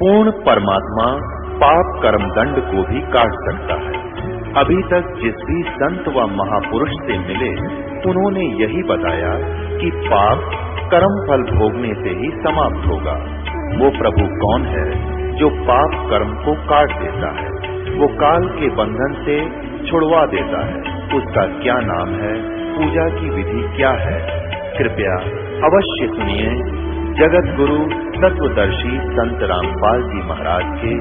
पूर्ण परमात्मा पाप कर्म दंड को भी काट सकता है। अभी तक जिस भी संत व महापुरुष से मिले उन्होंने यही बताया कि पाप कर्म फल भोगने से ही समाप्त होगा। वो प्रभु कौन है जो पाप कर्म को काट देता है, वो काल के बंधन से छुड़वा देता है, उसका क्या नाम है, पूजा की विधि क्या है? कृपया अवश्य सुनिए जगत गुरु तत्वदर्शी संत रामपाल जी महाराज के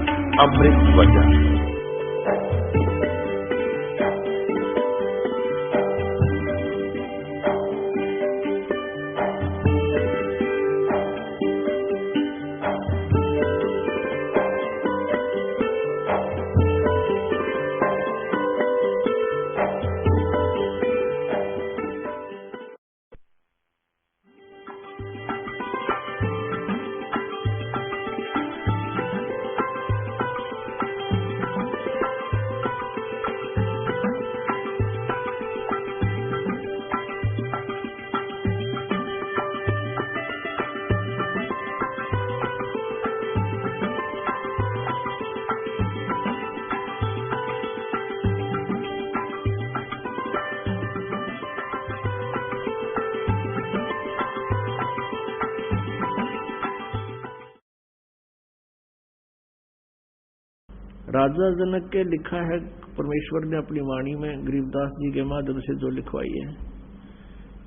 अमृत वचन। राजा जनक के लिखा है, परमेश्वर ने अपनी वाणी में गरीबदास जी के माध्यम से जो लिखवाई है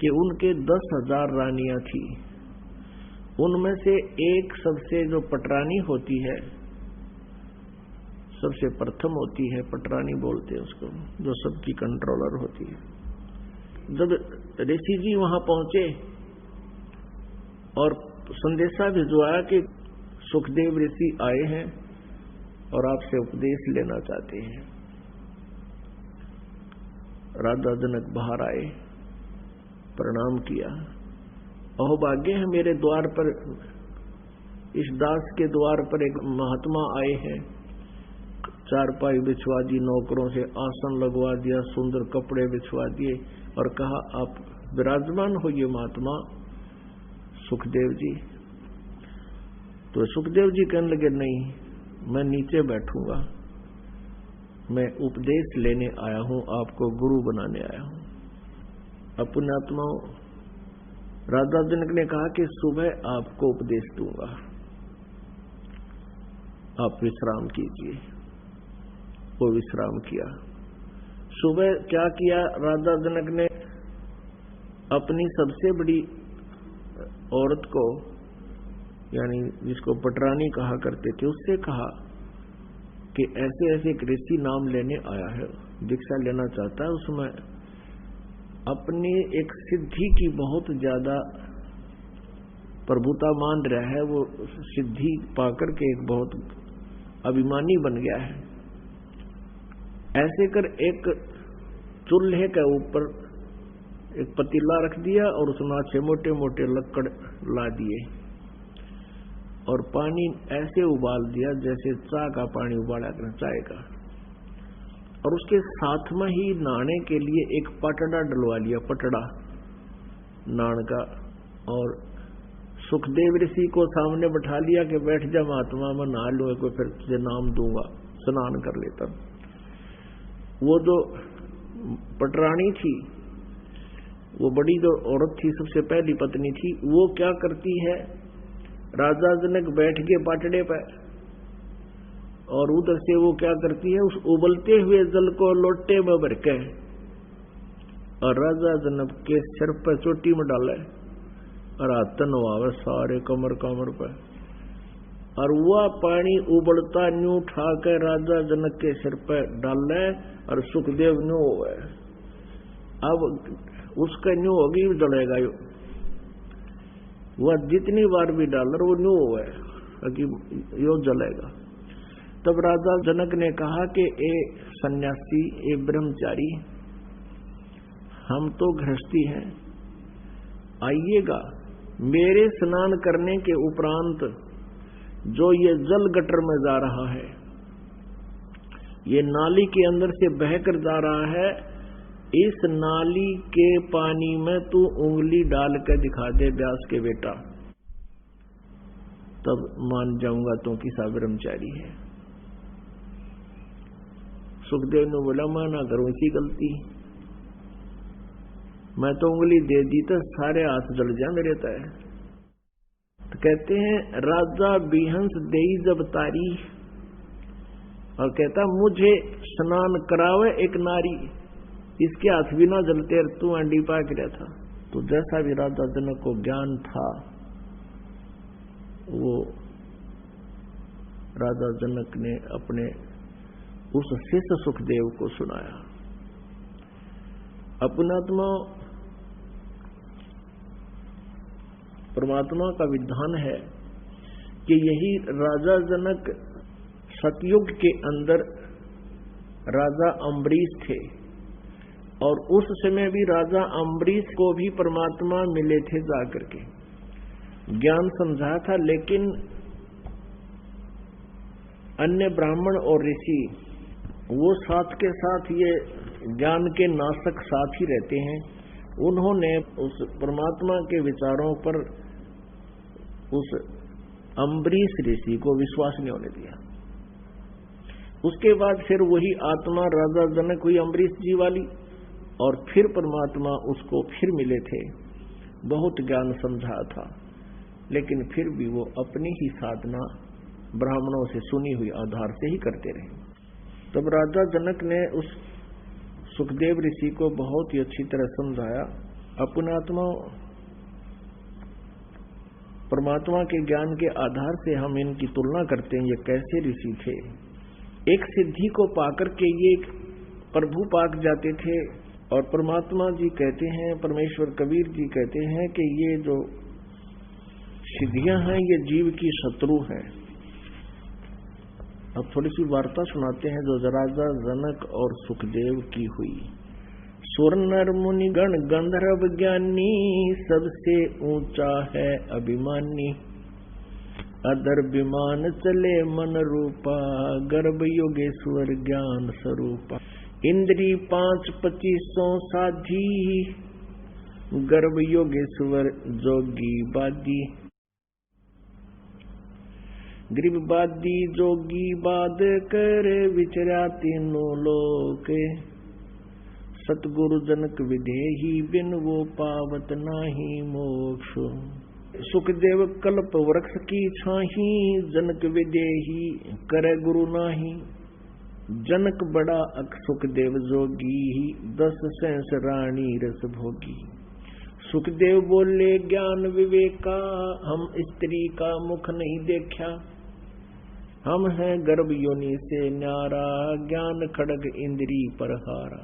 कि उनके 10,000 रानियां थी। उनमें से एक सबसे जो पटरानी होती है, सबसे प्रथम होती है, पटरानी बोलते हैं उसको, जो सबकी कंट्रोलर होती है। जब ऋषि जी वहां पहुंचे और संदेशा भिजवाया कि सुखदेव ऋषि आए हैं और आपसे उपदेश लेना चाहते हैं। राजा जनक बाहर आए, प्रणाम किया। अहोभाग्य है मेरे द्वार पर, इस दास के द्वार पर एक महात्मा आए हैं। चारपाई बिछवा दी, नौकरों से आसन लगवा दिया, सुंदर कपड़े बिछवा दिए और कहा आप विराजमान होइए महात्मा सुखदेव जी। तो सुखदेव जी कहने लगे नहीं, मैं नीचे बैठूंगा, मैं उपदेश लेने आया हूं, आपको गुरु बनाने आया हूं। अपने आत्माओं, राजा जनक ने कहा कि सुबह आपको उपदेश दूंगा, आप विश्राम कीजिए। वो विश्राम किया। सुबह क्या किया राजा जनक ने? अपनी सबसे बड़ी औरत को, यानी जिसको पटरानी कहा करते थे, उससे कहा कि ऐसे ऐसे एक ऋषि नाम लेने आया है, दीक्षा लेना चाहता है। उसमें अपनी एक सिद्धि की बहुत ज्यादा प्रभुता मान रहा है, वो सिद्धि पाकर के एक बहुत अभिमानी बन गया है। ऐसे कर एक चूल्हे के ऊपर एक पतीला रख दिया और उसमें अच्छे मोटे मोटे लक्कड़ ला दिए और पानी ऐसे उबाल दिया जैसे चाय का पानी उबाला कर चाय का, और उसके साथ में ही नहाने के लिए एक पटड़ा डलवा लिया, पटड़ा नान का, और सुखदेव ऋषि को सामने बैठा लिया कि बैठ जा महात्मा, मैं नहा लूंगा, कोई फिर तुझे नाम दूंगा, स्नान कर लेता। वो जो पटरानी थी, वो बड़ी जो औरत थी, सबसे पहली पत्नी थी, वो क्या करती है, राजा जनक बैठ के पाटड़े पर और उधर से वो क्या करती है, उस उबलते हुए जल को लोटे में भर के और राजा जनक के सिर पर चोटी में डाले और हाथ नवावे सारे कमर कमर पर, और वह पानी उबलता न्यू उठा के राजा जनक के सिर पर डाले और सुखदेव न्यू हुए। अब उसका न्यू होगी जलेगा, वह जितनी बार भी डाल वो न्यू हुआ कि यो जलेगा। तब राजा जनक ने कहा कि ए सन्यासी, ए ब्रह्मचारी, हम तो गृहस्थी हैं, आइएगा, मेरे स्नान करने के उपरांत जो ये जल गटर में जा रहा है, ये नाली के अंदर से बहकर जा रहा है, इस नाली के पानी में तू उंगली डाल कर दिखा दे व्यास के बेटा। तब मान जाऊंगा तो किसा ब्रह्मचारी है। सुखदेव ने बोला मैं ना करूं इसी गलती, मैं तो उंगली दे दी तो सारे हाथ जल जा मेरे तय। तो कहते हैं राजा बिहंस देई जब तारी, और कहता मुझे स्नान करावे एक नारी, इसके हाथ भी ना जलते तू अंडी पाक रहा था। तो जैसा भी राजा जनक को ज्ञान था वो राजा जनक ने अपने उस शिष्य सुखदेव को सुनाया। अपनात्मा परमात्मा का विधान है कि यही राजा जनक सतयुग के अंदर राजा अम्बरीश थे, और उस समय भी राजा अम्बरीश को भी परमात्मा मिले थे जाकर के, ज्ञान समझा था। लेकिन अन्य ब्राह्मण और ऋषि वो साथ के साथ ये ज्ञान के नाशक साथ ही रहते हैं, उन्होंने उस परमात्मा के विचारों पर उस अम्बरीश ऋषि को विश्वास नहीं होने दिया। उसके बाद फिर वही आत्मा राजा जनक हुई अम्बरीश जी वाली, और फिर परमात्मा उसको फिर मिले थे, बहुत ज्ञान समझा था, लेकिन फिर भी वो अपनी ही साधना ब्राह्मणों से सुनी हुई आधार से ही करते रहे। तब राजा जनक ने उस सुखदेव ऋषि को बहुत ही अच्छी तरह समझाया। अपनात्मा परमात्मा के ज्ञान के आधार से हम इनकी तुलना करते हैं, ये कैसे ऋषि थे। एक सिद्धि को पाकर के ये प्रभु पाक जाते थे, और परमात्मा जी कहते हैं, परमेश्वर कबीर जी कहते हैं कि ये जो सिद्धियां हैं ये जीव की शत्रु हैं। अब थोड़ी सी वार्ता सुनाते हैं जो राजा जनक और सुखदेव की हुई। सुर नर मुनि गण गंधर्व ज्ञानी, सबसे ऊंचा है अभिमानी। अदर विमान चले मन रूपा, गर्भ योगेश्वर ज्ञान स्वरूपा। इंद्री 5-25 साधी, गर्भ योगेश्वर जोगी बादी। गरीबबादी जोगी बाद कर, विचरा तीनों लोक। सतगुरु जनक विदेही, बिन वो पावत नाही मोक्ष। सुखदेव कल्प वृक्ष की छाही, जनक विदेही करे गुरु नाही। जनक बड़ा अक सुखदेव जोगी, 10 सहस रानी रस भोगी। सुखदेव बोले ज्ञान विवेका, हम स्त्री का मुख नहीं देखा। हम हैं गर्भ योनि से न्यारा, ज्ञान खड़ग इंद्री पर हारा।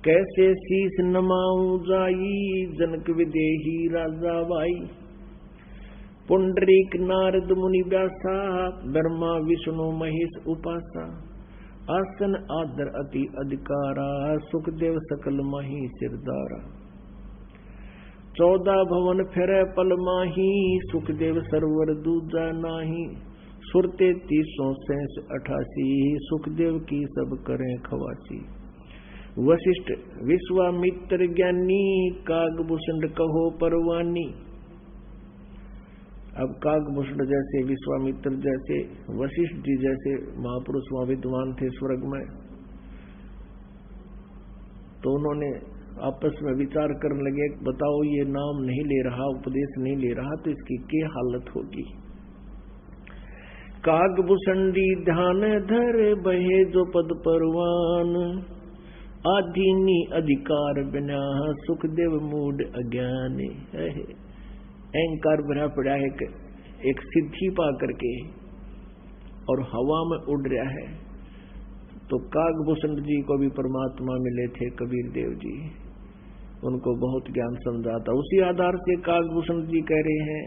कैसे शीस नमाऊं जाई, जनक विदेही राजा बाई। पुंडरीक नारद मुनि व्यासा, ब्रह्मा विष्णु महेश उपासा। आसन आदर अति अधिकारा, सुखदेव सकल माही सिरदारा। 14 भवन फिरे पल माही, सुखदेव सरवर दूजा नाही। सुरते 388, सुखदेव की सब करें खवासी। वशिष्ठ विश्वामित्र ज्ञानी, कागभूषण कहो परवानी। अब कागभूषण जैसे, विश्वामित्र जैसे, वशिष्ठ जी जैसे महापुरुष वहां विद्वान थे स्वर्ग में, तो उन्होंने आपस में विचार करने लगे, बताओ ये नाम नहीं ले रहा, उपदेश नहीं ले रहा, तो इसकी क्या हालत होगी। कागभूषणी ध्यान धर, बहे जो पद परवान। आधीनी अधिकार बिना, सुखदेव मूड अज्ञान। अहंकार भरा पड़ा है, एक सिद्धि पा करके और हवा में उड़ रहा है। तो कागभूषण जी को भी परमात्मा मिले थे कबीर देव जी, उनको बहुत ज्ञान समझा था। उसी आधार से कागभूषण जी कह रहे हैं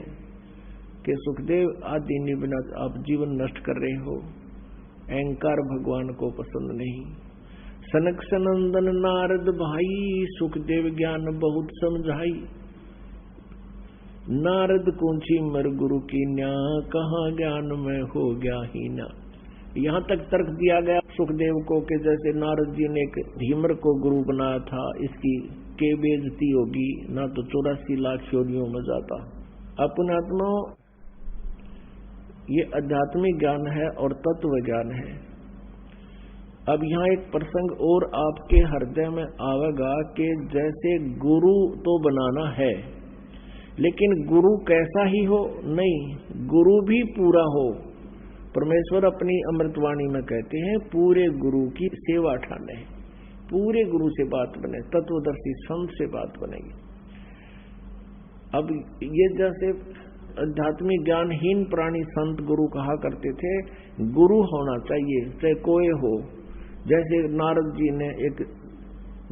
कि सुखदेव आदि निबिना आप जीवन नष्ट कर रहे हो, अहंकार भगवान को पसंद नहीं। सनक सनंदन नारद भाई, सुखदेव ज्ञान बहुत समझाई। नारद कुंची मर गुरु की न्या, कहाँ ज्ञान में हो गया ही ना। यहाँ तक तर्क दिया गया सुखदेव को कि जैसे नारद जी ने एक धीमर को गुरु बनाया था, इसकी के बेइज्जती होगी, ना तो 84 लाख योनियों में जाता। अपनात्मा ये आध्यात्मिक ज्ञान है और तत्व ज्ञान है। अब यहाँ एक प्रसंग और आपके हृदय में आवेगा कि जैसे गुरु तो बनाना है, लेकिन गुरु कैसा ही हो नहीं, गुरु भी पूरा हो। परमेश्वर अपनी अमृतवाणी में कहते हैं पूरे गुरु की सेवा ठाने, पूरे गुरु से बात बने, तत्वदर्शी संत से बात बनेगी। अब ये जैसे आध्यात्मिक ज्ञानहीन प्राणी संत गुरु कहा करते थे, गुरु होना चाहिए चाहे कोई हो। जैसे नारद जी ने एक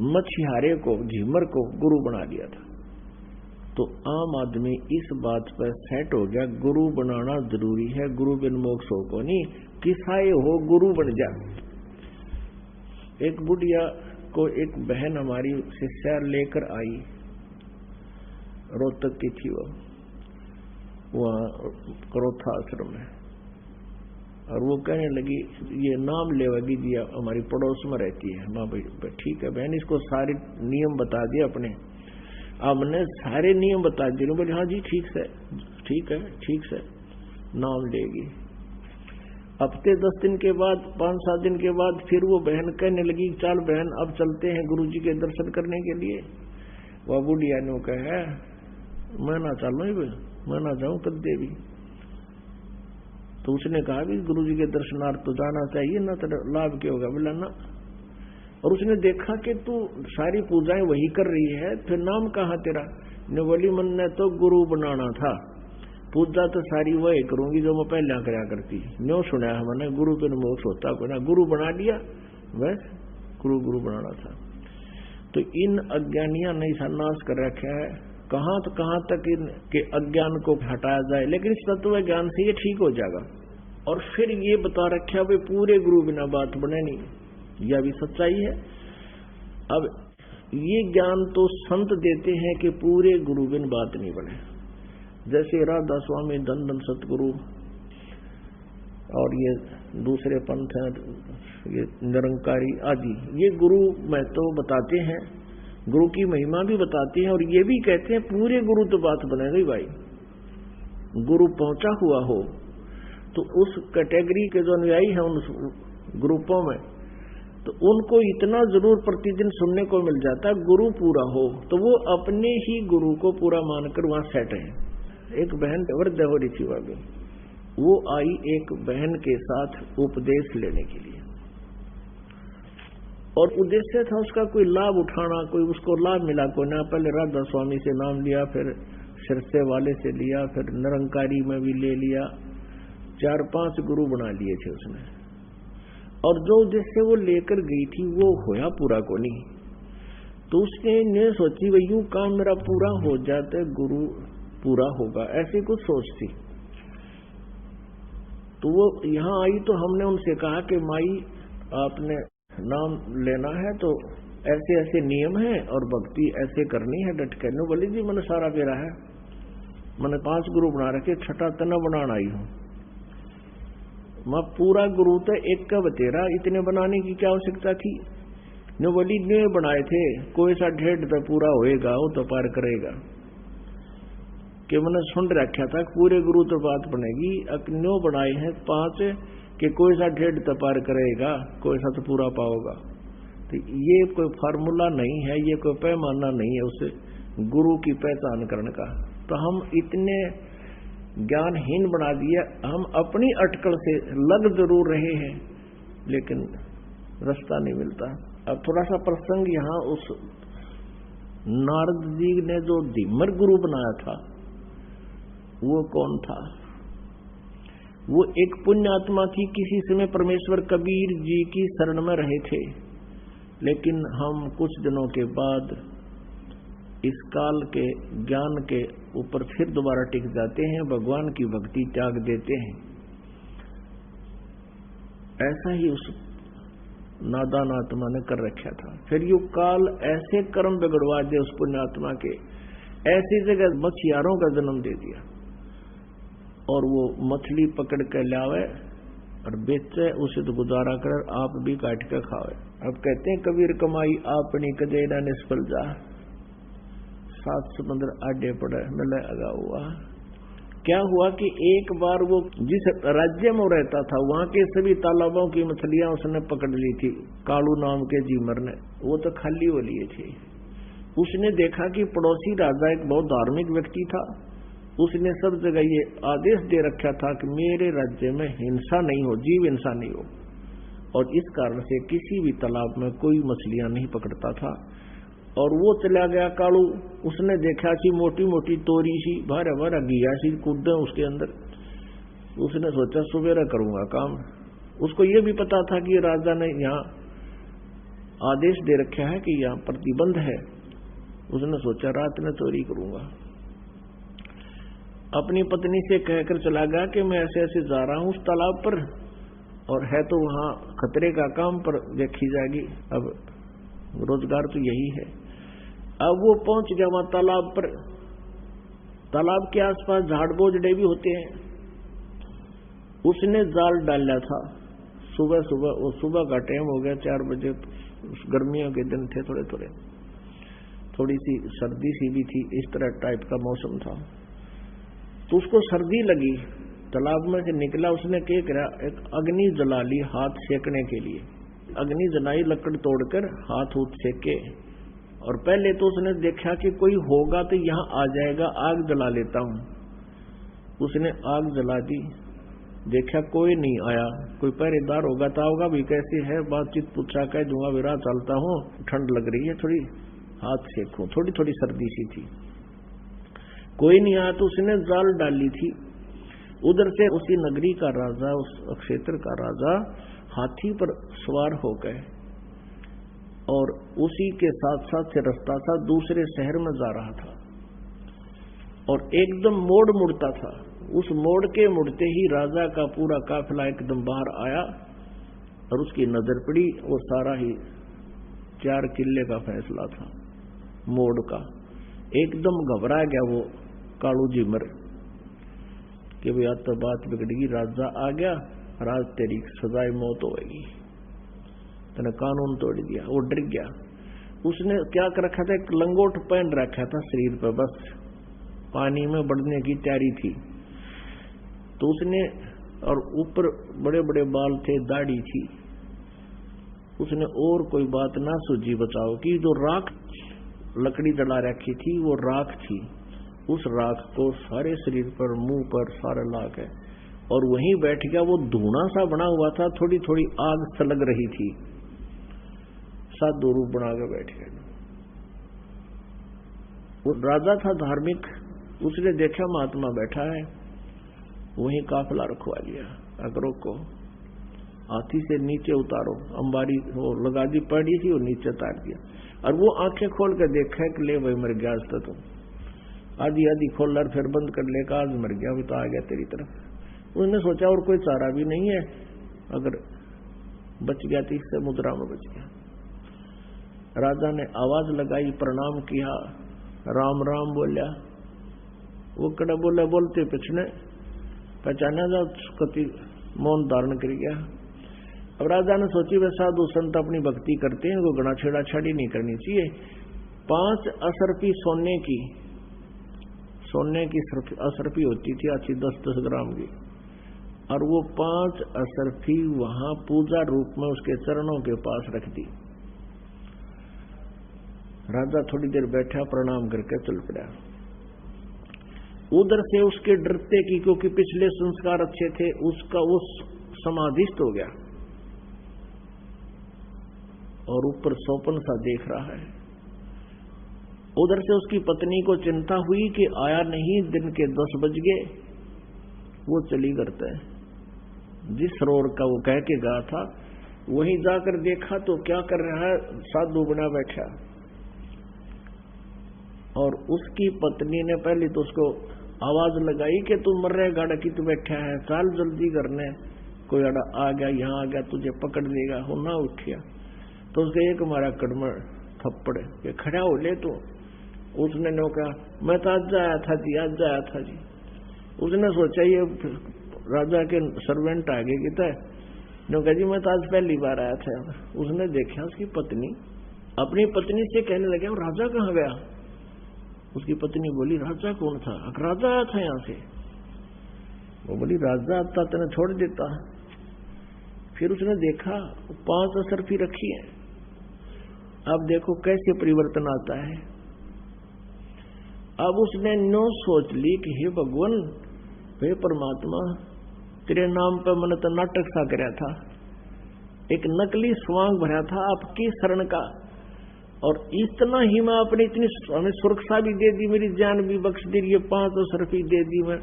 मछियारे को, झीमर को गुरु बना दिया था, तो आम आदमी इस बात पर सेट हो गया गुरु बनाना जरूरी है, गुरु बिन मोक्ष हो को नहीं, किसाए हो गुरु बन जा। एक बुढ़िया को एक बहन हमारी शिष्या लेकर आई, रोहतक की थी वो, वहाँ करोथा आश्रम में, और वो कहने लगी ये नाम लेवागी जी हमारी पड़ोस में रहती है। माँ भाई ठीक है बहन, इसको सारे नियम बता दिए अपने, हमने सारे नियम बता दिए। बोले हाँ जी ठीक है ठीक है, नाम लेगी। हफ्ते 10 दिन के बाद, 5-7 दिन के बाद फिर वो बहन कहने लगी चल बहन अब चलते हैं गुरु जी के दर्शन करने के लिए। वह बुढ़िया ने कहा मैं ना चलूँ, मैं ना जाऊं कद्दे भी। तो उसने कहा भी गुरु जी के दर्शनार्थ तो जाना चाहिए ना, तो लाभ क्या होगा, बोला ना। और उसने देखा कि तू सारी पूजाएं वही कर रही है, फिर नाम कहाँ तेरा? ने बोली मन ने तो गुरु बनाना था, पूजा तो सारी वही करूंगी जो मैं पहले कराया करती। न्यो सुना है मैंने गुरु बिन मोक्ष होता को ना, गुरु बना दिया बस, गुरु बनाना था। तो इन अज्ञानियां ने ऐसा नाश कर रखा है, कहां तो कहां तक इनके अज्ञान को हटाया जाए, लेकिन इस तत्व ज्ञान से ये ठीक हो जाएगा। और फिर ये बता रखा भाई पूरे गुरु बिना बात बने नहीं, यह भी सच्चाई है। अब ये ज्ञान तो संत देते हैं कि पूरे गुरु बिन बात नहीं बने, जैसे राधा स्वामी, धन सतगुरु और ये दूसरे पंथ हैं, ये निरंकारी आदि, ये गुरु में तो बताते हैं, गुरु की महिमा भी बताते हैं, और ये भी कहते हैं पूरे गुरु तो बात बने गई भाई। गुरु पहुंचा हुआ हो तो उस कैटेगरी के जो अनुयायी हैं उन ग्रुपों में, तो उनको इतना जरूर प्रतिदिन सुनने को मिल जाता है गुरु पूरा हो, तो वो अपने ही गुरु को पूरा मानकर वहां सेट है। एक बहन वृद्ध हो रही थी, वो आई एक बहन के साथ उपदेश लेने के लिए, और उद्देश्य था उसका कोई लाभ उठाना, कोई उसको लाभ मिला कोई ना। पहले राधा स्वामी से नाम लिया, फिर सिरसे वाले से लिया, फिर निरंकारी में भी ले लिया, 4-5 गुरु बना लिए थे उसने। और जो उद्देश्य वो लेकर गई थी वो होया पूरा को नहीं, तो उसने ने सोची भाई यूं काम मेरा पूरा हो जाता गुरु पूरा होगा, ऐसी कुछ सोच थी। तो वो यहाँ आई तो हमने उनसे कहा कि माई आपने नाम लेना है तो ऐसे ऐसे नियम है और भक्ति ऐसे करनी है डट कर। बोली जी मैंने सारा फेरा है, मैंने 5 गुरु बना रखे, 6ठा तना बनाना आई हूँ। मैं पूरा गुरु तो एक का बतेरा, इतने बनाने की क्या आवश्यकता थी? ने बोली ने बनाए थे, कोई सा 1.5 पे पूरा होएगा वो तो पार करेगा। कि मैंने सुन रखा था पूरे गुरु तो बात बनेगी, न्यो बनाए हैं 5 कि कोई सा 1.5 तो पार करेगा, कोई सा तो पूरा पाओगा। तो ये कोई फार्मूला नहीं है, ये कोई पैमाना नहीं है उसे गुरु की पहचान करने का। तो हम इतने ज्ञानहीन बना दिया, हम अपनी अटकल से लग जरूर रहे हैं लेकिन रास्ता नहीं मिलता। अब थोड़ा सा प्रसंग यहाँ, उस नारद जी ने जो धीमर गुरु बनाया था वो कौन था? वो एक पुण्यात्मा थी, किसी समय परमेश्वर कबीर जी की शरण में रहे थे, लेकिन हम कुछ दिनों के बाद इस काल के ज्ञान के ऊपर फिर दोबारा टिक जाते हैं, भगवान की भक्ति त्याग देते हैं। ऐसा ही उस नादान आत्मा ने कर रखा था। फिर यू काल ऐसे कर्म बिगड़वा दे उस पुण्यात्मा के, ऐसी जगह मछियारों का जन्म दे दिया, और वो मछली पकड़ के लावे और बेचे, उसे तो गुजारा कर आप भी काट के खावे। अब कहते हैं कबीर कमाई आपनी कदे ना निष्फल जा, 7 समुद्र आडे पड़े मिले अगा हुआ। क्या हुआ कि एक बार वो जिस राज्य में रहता था वहां के सभी तालाबों की मछलियां उसने पकड़ ली थी। कालू नाम के जीमर ने, वो तो खाली वो लिए थे। उसने देखा कि पड़ोसी राजा एक बहुत धार्मिक व्यक्ति था। उसने सब जगह ये आदेश दे रखा था कि मेरे राज्य में हिंसा नहीं हो, जीव हिंसा नहीं हो, और इस कारण से किसी भी तालाब में कोई मछलियां नहीं पकड़ता था। और वो चला गया कालू, उसने देखा कि मोटी मोटी तोरी सी भारा भारा घिया सी कूदे उसके अंदर। उसने सोचा सुबेरा करूंगा काम। उसको ये भी पता था कि राजा ने यहाँ आदेश दे रखा है कि यहाँ प्रतिबंध है। उसने सोचा रात में चोरी करूंगा। अपनी पत्नी से कहकर चला गया कि मैं ऐसे ऐसे जा रहा हूं उस तालाब पर, और है तो वहां खतरे का काम, पर देखी जाएगी, अब रोजगार तो यही है। अब वो पहुंच गया वहां तालाब पर। तालाब के आसपास झाड़ बोझड़े भी होते हैं। उसने जाल डाला था सुबह सुबह, वो सुबह का टाइम हो गया 4 बजे, गर्मियों के दिन थे, थोड़े थोड़े थोड़ी सी सर्दी सी भी थी, इस तरह टाइप का मौसम था। तो उसको सर्दी लगी, तालाब में से निकला। उसने क्या करा, एक अग्नि जला ली हाथ सेकने के लिए। अग्नि जलाई, लकड़ तोड़कर हाथ उठ सेके। और पहले तो उसने देखा कि कोई होगा तो यहाँ आ जाएगा, आग जला लेता हूं। उसने आग जला दी, देखा कोई नहीं आया। कोई पहरेदार होगा तो होगा भी, कैसे है, बातचीत पूछा, कह दूंगा विरा चलता हूँ, ठंड लग रही है थोड़ी, हाथ सेकूं। थोड़ी थोड़ी सर्दी सी थी, कोई नहीं आया तो उसने जाल डाली थी। उधर से उसी नगरी का राजा, उस क्षेत्र का राजा हाथी पर सवार हो गए, और उसी के साथ साथ से रास्ता था, दूसरे शहर में जा रहा था। और एकदम मोड़ मुड़ता था। उस मोड़ के मुड़ते ही राजा का पूरा काफिला एकदम बाहर आया, और उसकी नजर पड़ी, वो सारा ही 4 किले का फैसला था मोड़ का। एकदम घबरा गया वो कालू जीमर कि भाई आज तो बात बिगड़ेगी, राजा आ गया, राज तेरी सजाए मौत होगी, तूने कानून तोड़ दिया। वो डर गया। उसने क्या कर रखा था, एक लंगोट पहन रखा था शरीर पर, बस पानी में बढ़ने की तैयारी थी। तो उसने, और ऊपर बड़े बड़े बाल थे, दाढ़ी थी। उसने और कोई बात ना सूझी बचाओ कि जो राख लकड़ी जला रखी थी वो राख थी। उस राख को सारे शरीर पर, मुंह पर सारा लाख है, और वहीं बैठ गया। वो धुआं सा बना हुआ था, थोड़ी थोड़ी आग सलग रही थी। साधु रूप बना के बैठ गया। वो राजा था धार्मिक, उसने देखा महात्मा बैठा है, वहीं काफिला रखवा लिया। अगरों को हाथी से नीचे उतारो, अंबारी वो लगा दी पड़ी थी, वो नीचे उतार दिया। और वो आंखें खोल कर देखा कि ले भाई मर गया आज तो तुम, आधी आधी खोल और फिर बंद कर लेगा, आज मर गया, भी तो आ गया तेरी तरफ। उसने सोचा और कोई चारा भी नहीं है, अगर बच गया तो इससे मुद्रा में बच गया। राजा ने आवाज लगाई, प्रणाम किया, राम राम बोलिया। वो कड़ा बोला, बोलते पिछने पहचाना जा, कति मौन धारण कर गया। अब राजा ने सोची वे साधु संत अपनी भक्ति करते हैं, वो गणा छेड़ा छाड़ी नहीं करनी चाहिए। 5 असरपी सोने की असरफी होती थी, अच्छी 10-10 ग्राम की, और वो 5 असरफी वहां पूजा रूप में उसके चरणों के पास रख दी। राजा थोड़ी देर बैठा, प्रणाम करके चल पड़ा। उधर से उसके डरते की, क्योंकि पिछले संस्कार अच्छे थे, उसका वो समाधिस्थ हो गया, और ऊपर सौपन सा देख रहा है। उधर से उसकी पत्नी को चिंता हुई कि आया नहीं, दिन के 10 बज गए। वो चली करता है जिस सरोवर का वो कह के गया था, वहीं जाकर देखा तो क्या कर रहा है, साधु बना बैठा। और उसकी पत्नी ने पहले तो उसको आवाज लगाई कि तू मर रहे गाड़ा की, तू बैठा है, चाल जल्दी करने, कोई अड़ा आ गया, यहाँ आ गया, तुझे पकड़ लेगा। हो ना उठिया तो उसके एक मारा कड़मड़ थप्पड़ के खड़ा हो ले। तो उसने नो कहा, मैं तो आज आया था जी, आज आया था जी। उसने सोचा ये राजा के सर्वेंट आगे की तय, नो कहा जी मैं तो आज पहली बार आया था। उसने देखा उसकी पत्नी अपनी पत्नी से कहने लगे, राजा कहाँ गया? उसकी पत्नी बोली, राजा कौन था? राजा आया था यहाँ से। वो बोली राजा आता तेने छोड़ देता। फिर उसने देखा 5 असरफी रखी है। अब देखो कैसे परिवर्तन आता है। अब उसने नो सोच ली कि हे भगवान, हे परमात्मा, तेरे नाम पर मैंने तो नाटक सा कराया था, एक नकली स्वांग भरा था आपकी शरण का, और इतना ही मैं अपनी इतनी हमें सुरक्षा भी दे दी, मेरी जान भी बख्श दी, ये 5 असरफी दे दी, मैं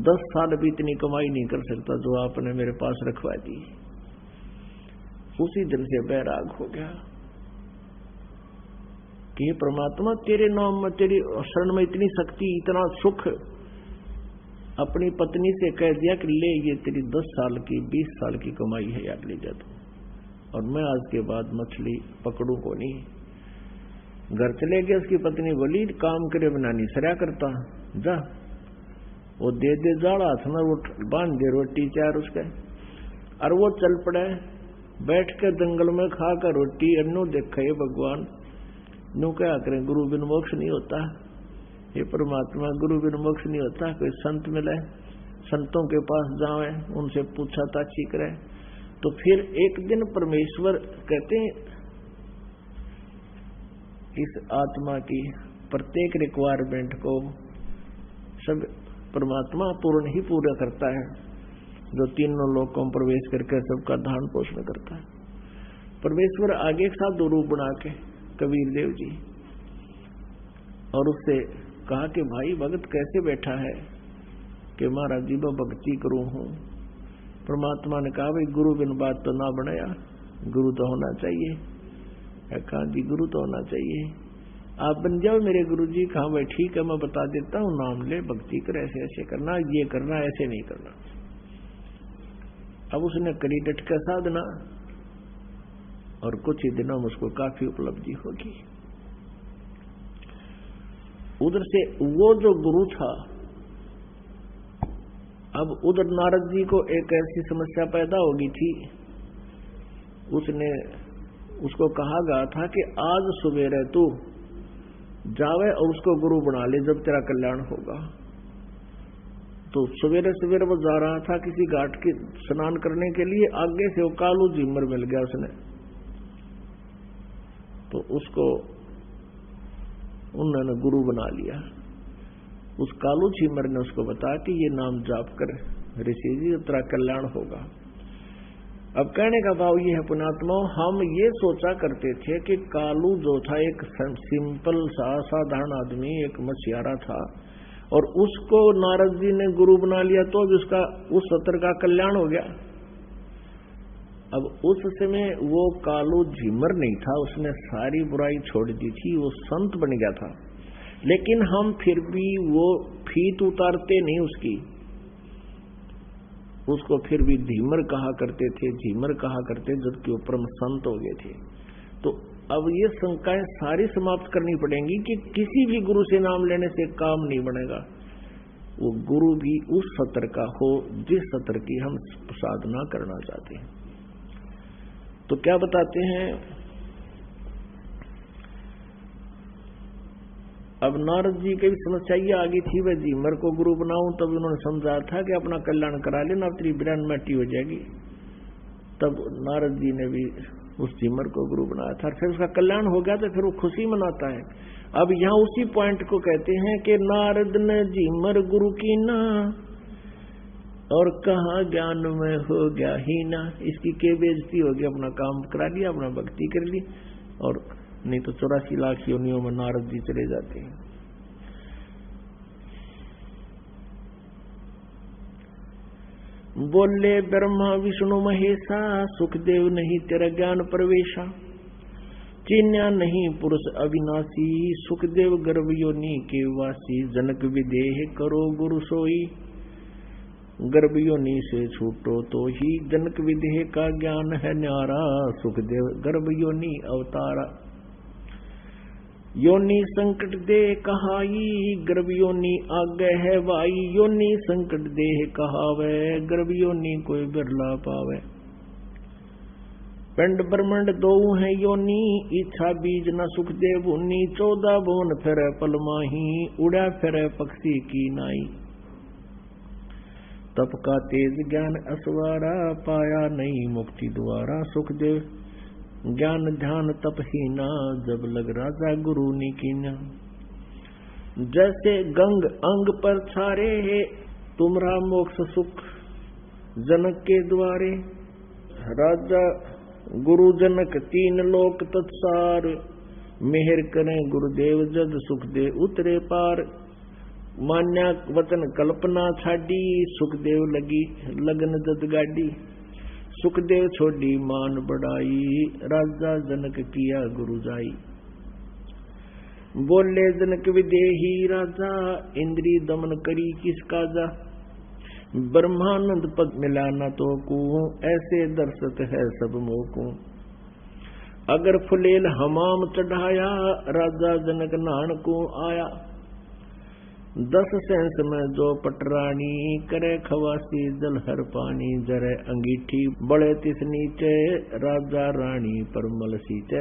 10 साल भी इतनी कमाई नहीं कर सकता जो आपने मेरे पास रखवा दी। उसी दिन से बैराग हो गया कि हे परमात्मा, तेरे नाम में, तेरी शरण में इतनी शक्ति, इतना सुख। अपनी पत्नी से कह दिया कि ले, ये तेरी 10 साल की 20 साल की कमाई है यार, ले जा तू, और मैं आज के बाद मछली पकड़ू को नहीं। घर चले गए। उसकी पत्नी बोली काम करे बिना नहीं सरा करता, जा वो दे दे जाड़ा हाथ में, वो बांध दे रोटी 4 उसके, और वो चल पड़े। बैठ कर जंगल में खा कर रोटी, अन्नू देखा ये भगवान, नु क्या करें, गुरु बिन मोक्ष नहीं होता। हे परमात्मा, गुरु बिन मोक्ष नहीं होता। कोई संत मिले, संतों के पास जावे, उनसे पूछा ताछी करे। तो फिर एक दिन परमेश्वर कहते हैं इस आत्मा की प्रत्येक रिक्वायरमेंट को सब परमात्मा पूर्ण ही पूरा करता है, जो तीनों लोकों में प्रवेश करके सबका धारण पोषण करता है। परमेश्वर आगे एक साथ 2 रूप बना के कबीर देव जी, और उससे कहा कि भाई भगत कैसे बैठा है, कि महाराज जी मैं भक्ति करूं हूं। परमात्मा ने कहा भाई गुरु बिन बात तो ना बनाया, गुरु तो होना चाहिए। कहा जी गुरु तो होना चाहिए, आप बन जाओ मेरे गुरु जी। कहा भाई ठीक है, मैं बता देता हूँ, नाम ले, भक्ति कर, ऐसे ऐसे करना, ये करना, ऐसे नहीं करना। अब उसने करी डट का साधना, और कुछ ही दिनों में उसको काफी उपलब्धि होगी। उधर से वो जो गुरु था, अब उधर नारद जी को एक ऐसी समस्या पैदा होगी थी। उसको कहा गया था कि आज सवेरे तू जावे और उसको गुरु बना ले, जब तेरा कल्याण होगा। तो सवेरे सवेरे वो जा रहा था किसी घाट के स्नान करने के लिए, आगे से वो कालू झिमर मिल गया उसने। तो उसको उन्होंने गुरु बना लिया। उस कालू झिमर ने उसको बताया कि ये नाम जाप कर ऋषि जी, तेरा कल्याण होगा। अब कहने का भाव ये है पुण्यात्माओं, हम ये सोचा करते थे कि कालू जो था एक सिंपल सा साधारण आदमी, एक मछियारा था, और उसको नारद जी ने गुरु बना लिया तो भी उसका उस सत्र का कल्याण हो गया। अब उस समय वो कालू झिमर नहीं था, उसने सारी बुराई छोड़ दी थी, वो संत बन गया था। लेकिन हम फिर भी वो फीत उतारते नहीं उसको फिर भी धीमर कहा करते थे, झिमर कहा करते, जबकि वो परम संत हो गए थे। तो अब ये शंकाएं सारी समाप्त करनी पड़ेंगी कि किसी भी गुरु से नाम लेने से काम नहीं बनेगा। वो गुरु भी उस सत्र का हो जिस सत्र की हम साधना करना चाहते हैं। तो क्या बताते हैं, अब नारद जी की भी समस्या ये आ गई थी, वह झिमर को गुरु बनाऊं, तब उन्होंने समझा था कि अपना कल्याण करा लेना, तेरी बिरान मिट्टी हो जाएगी। तब नारद जी ने भी उस झिमर को गुरु बनाया था, फिर उसका कल्याण हो गया तो फिर वो खुशी मनाता है। अब यहाँ उसी पॉइंट को कहते हैं कि नारद ने झिमर गुरु की ना, और कहा ज्ञान में हो गया ही ना। इसकी के बेइज्जती होगी, अपना काम करा लिया, अपना भक्ति कर ली, और नहीं तो 84 लाख योनियों में नारद जी चले जाते हैं। बोले ब्रह्मा विष्णु महेशा, सुखदेव नहीं तेरा ज्ञान प्रवेशा। चिन्या नहीं पुरुष अविनाशी, सुखदेव गर्भ योनि के वासी। जनक विदेह करो गुरु सोई, गर्भ योनि से छूटो तो ही। जनक विदेह का ज्ञान है न्यारा, सुखदेव गर्भ योनि अवतारा। योनि संकट दे कहाई, गर्भ योनि आगे है वाई। योनि संकट दे कहावे, गर्भ योनि कोई बिरला पावे। पिंड ब्रह्मंड दो है योनि, इच्छा बीज न सुखदेव उन्नी। 14 भुवन फिरे पल माही, उड़ा फिरे पक्षी की नाई। तप का तेज ज्ञान असवारा, पाया नहीं मुक्ति द्वारा। सुखदेव ज्ञान ध्यान तप हीना, जब लग राजा गुरु नीकीना। जैसे गंग अंग पर छारे है, तुमरा मोक्ष सुख जनक के द्वारे। राजा गुरु जनक तीन लोक तत्सार, मेहर करें गुरुदेव जद सुखदेव उतरे पार। मान्या वचन कल्पना छाडी, सुखदेव लगी लगन जद गाडी। सुखदेव छोड़ी मान बढ़ाई, राजा जनक किया गुरु जाई। बोले जनक विदेही राजा, इंद्री दमन करी किस काजा। ब्रह्मानंद पद मिला न तो को, ऐसे दर्शत है सब मोको। अगर फुलेल हमाम चढ़ाया, राजा जनक नान को आया। 10 सेंस में जो पटरानी, करे खवासी जल हर पानी। जरे अंगीठी बड़े तिस नीचे, राजा रानी पर मल सींचे।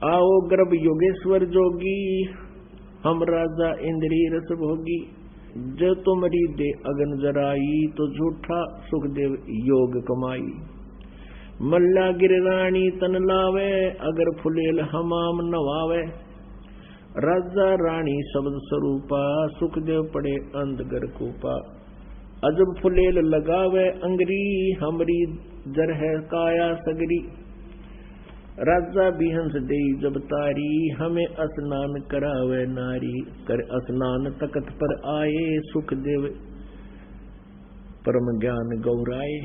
आओ गर्भ योगेश्वर जोगी, हम राजा इंद्री रस भोगी। जो तुमरी दे अगन जराई, तो झूठा सुखदेव योग कमाई। मल्ला गिररानी तन लावे, अगर फुलेल हमाम नवावे। राजा रानी शब्द स्वरूपा, सुखदेव पड़े अंधगर कूपा। अजब फुलेल लगावे अंगरी, हमरी जर है काया सगरी। राजा बिहंस दे जब तारी, हमें स्नान करावे नारी। कर स्नान तकत पर आए, सुखदेव परम ज्ञान गौराए।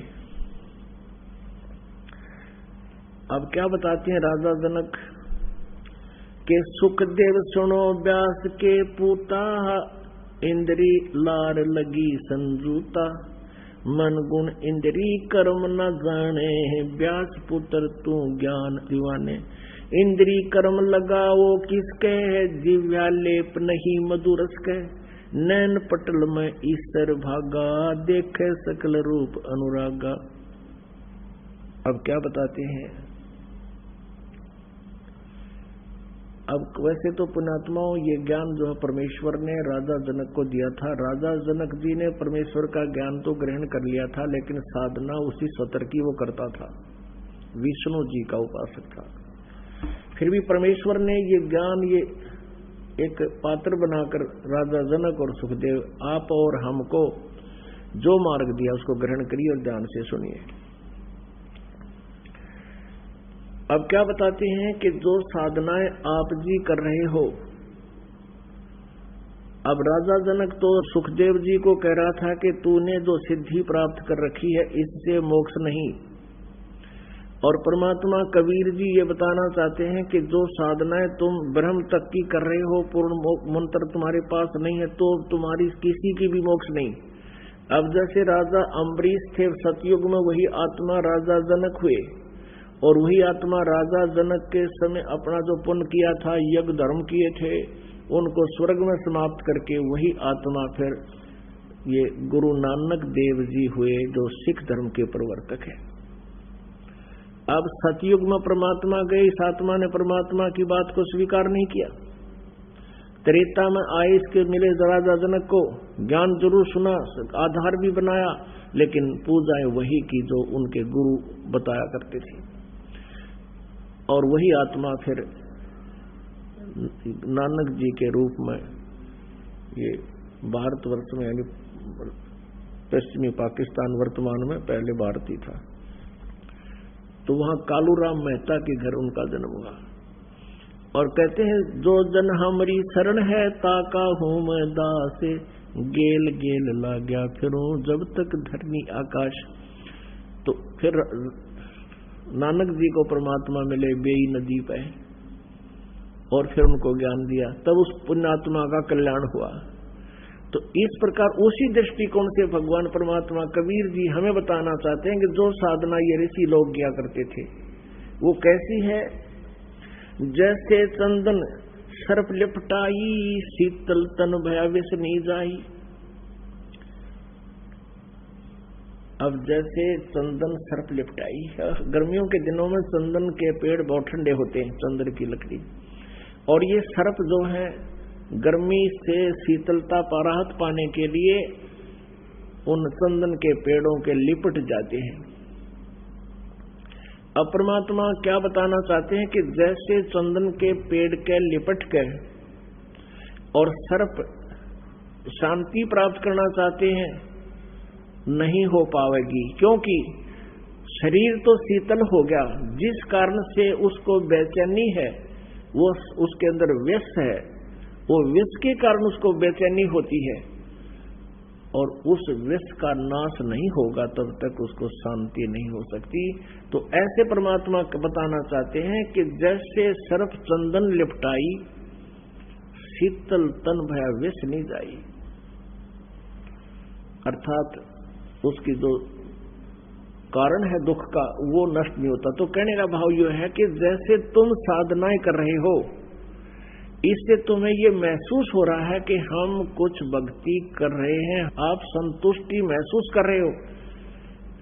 अब क्या बताते हैं राजा जनक के, सुखदेव सुनो व्यास के पूता। इंद्री लार लगी संजूता, मन गुण इंद्री कर्म न जाने। व्यास पुत्र तू ज्ञान दीवाने। इंद्री कर्म लगाओ किसके, दिव्या लेप नहीं मधुरस के। नैन पटल में ईश्वर भागा, देखे सकल रूप अनुरागा। अब क्या बताते हैं, अब वैसे तो पुण्यात्माओं ये ज्ञान जो है परमेश्वर ने राजा जनक को दिया था। राजा जनक जी ने परमेश्वर का ज्ञान तो ग्रहण कर लिया था, लेकिन साधना उसी सतर की वो करता था, विष्णु जी का उपासक था। फिर भी परमेश्वर ने ये ज्ञान ये एक पात्र बनाकर राजा जनक और सुखदेव आप और हमको जो मार्ग दिया उसको ग्रहण करिए और ध्यान से सुनिए। अब क्या बताते हैं कि जो साधनाएं आप जी कर रहे हो, अब राजा जनक तो सुखदेव जी को कह रहा था कि तूने जो सिद्धि प्राप्त कर रखी है इससे मोक्ष नहीं। और परमात्मा कबीर जी ये बताना चाहते हैं कि जो साधनाएं तुम ब्रह्म तक की कर रहे हो, पूर्ण मंत्र तुम्हारे पास नहीं है, तो तुम्हारी किसी की भी मोक्ष नहीं। अब जैसे राजा अम्बरीश थे सतयुग में, वही आत्मा राजा जनक हुए, और वही आत्मा राजा जनक के समय अपना जो पुण्य किया था, यज्ञ धर्म किए थे, उनको स्वर्ग में समाप्त करके वही आत्मा फिर ये गुरु नानक देव जी हुए, जो सिख धर्म के प्रवर्तक है। अब सतयुग में परमात्मा गए, इस आत्मा ने परमात्मा की बात को स्वीकार नहीं किया। त्रेता में आए, इसके मिले राजा जनक को, ज्ञान जरूर सुना, आधार भी बनाया, लेकिन पूजाएं वही की जो उनके गुरु बताया करते थे। और वही आत्मा फिर नानक जी के रूप में ये भारतवर्ष में, यानी पश्चिमी पाकिस्तान वर्तमान में, पहले भारतीय था, तो वहां कालूराम मेहता के घर उनका जन्म हुआ। और कहते हैं जो जन हमारी शरण है, ताका हूं मैं दासे। गेल गेल ला गया फिरूं, जब तक धरनी आकाश। तो फिर नानक जी को परमात्मा मिले बेई नदी पे, और फिर उनको ज्ञान दिया, तब उस पुण्यात्मा का कल्याण हुआ। तो इस प्रकार उसी दृष्टिकोण से भगवान परमात्मा कबीर जी हमें बताना चाहते हैं कि जो साधना ये ऋषि लोग किया करते थे वो कैसी है। जैसे चंदन सर्प लिपटाई, शीतल तन भया विष नहीं जाई। अब जैसे चंदन सर्प लिपटाई, गर्मियों के दिनों में चंदन के पेड़ बहुत ठंडे होते हैं, चंदन की लकड़ी, और ये सर्प जो है गर्मी से शीतलता राहत पाने के लिए उन चंदन के पेड़ों के लिपट जाते हैं। अब परमात्मा क्या बताना चाहते हैं कि जैसे चंदन के पेड़ के लिपट के और सर्प शांति प्राप्त करना चाहते हैं, नहीं हो पाएगी, क्योंकि शरीर तो शीतल हो गया, जिस कारण से उसको बेचैनी है, वो उसके अंदर विष है, वो विष के कारण उसको बेचैनी होती है, और उस विष का नाश नहीं होगा तब तक उसको शांति नहीं हो सकती। तो ऐसे परमात्मा बताना चाहते हैं कि जैसे सर्प चंदन लिपटाई, शीतल तन भया विष नहीं जाई, अर्थात उसकी जो कारण है दुख का वो नष्ट नहीं होता। तो कहने का भाव यह है कि जैसे तुम साधनाएं कर रहे हो, इससे तुम्हें ये महसूस हो रहा है कि हम कुछ भक्ति कर रहे हैं, आप संतुष्टि महसूस कर रहे हो,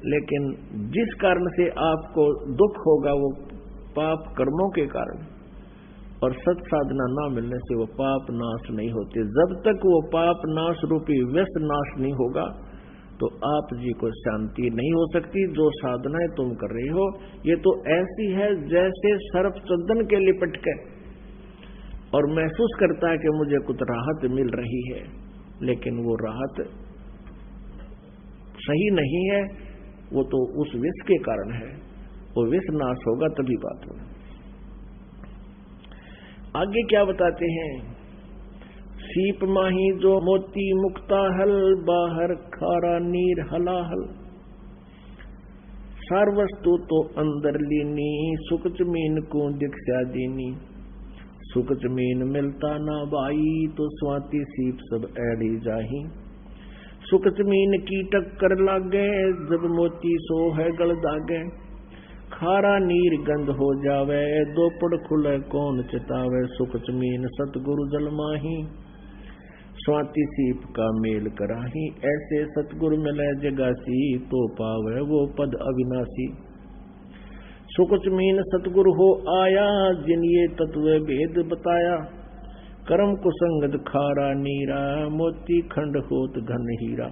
लेकिन जिस कारण से आपको दुख होगा वो पाप कर्मों के कारण, और सत साधना ना मिलने से वो पाप नाश नहीं होते। जब तक वो पाप नाश रूपी विष नाश नहीं होगा तो आप जी को शांति नहीं हो सकती। जो साधनाएं तुम कर रहे हो ये तो ऐसी है जैसे सर्प चंदन के लिपट के और महसूस करता है कि मुझे कुछ राहत मिल रही है, लेकिन वो राहत सही नहीं है, वो तो उस विष के कारण है। वो विष नाश होगा तभी बात होगी। आगे क्या बताते हैं? सीप माही जो मोती मुक्ता हल, बाहर खारा नीर हलाहल, सार वस्तु तो अंदर लीनी, सुख जमीन को दीक्षा दीनी, सुख जमीन मिलता ना बाई, तो स्वाति सीप सब ऐड़ी जाही, सुख जमीन की टक्कर लागे, जब मोती सो है गल दागे, खारा नीर गंध हो जावे, दो पड़ खुले कौन चितावे, सुख जमीन सतगुरु जल माही, स्वाति सीप का मेल कराही, ऐसे सतगुरु मिले जगासी, तो पावे वो पद अविनाशी, सुख जमीन सतगुरु हो आया, जिन ये तत्व भेद बताया, कर्म कुसंगत खारा नीरा, मोती खंड होत घन हीरा।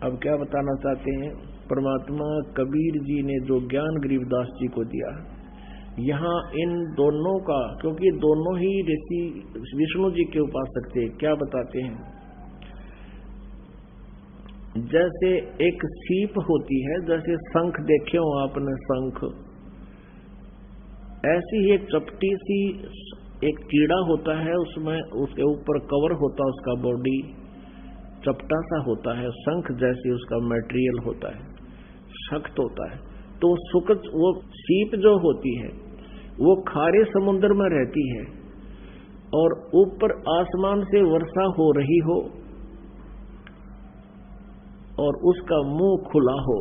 अब क्या बताना चाहते हैं? परमात्मा कबीर जी ने जो ज्ञान गरीबदास जी को दिया, यहाँ इन दोनों का, क्योंकि दोनों ही ऋषि विष्णु जी के उपासक थे, क्या बताते हैं? जैसे एक सीप होती है, जैसे शंख देखे हो आपने शंख, ऐसी ही एक चपटी सी एक कीड़ा होता है, उसमें उसके ऊपर कवर होता है, उसका बॉडी चपटा सा होता है, शंख जैसे उसका मटेरियल होता है, सख्त होता है। तो वो सीप जो होती है वो खारे समुद्र में रहती है, और ऊपर आसमान से वर्षा हो रही हो और उसका मुंह खुला हो,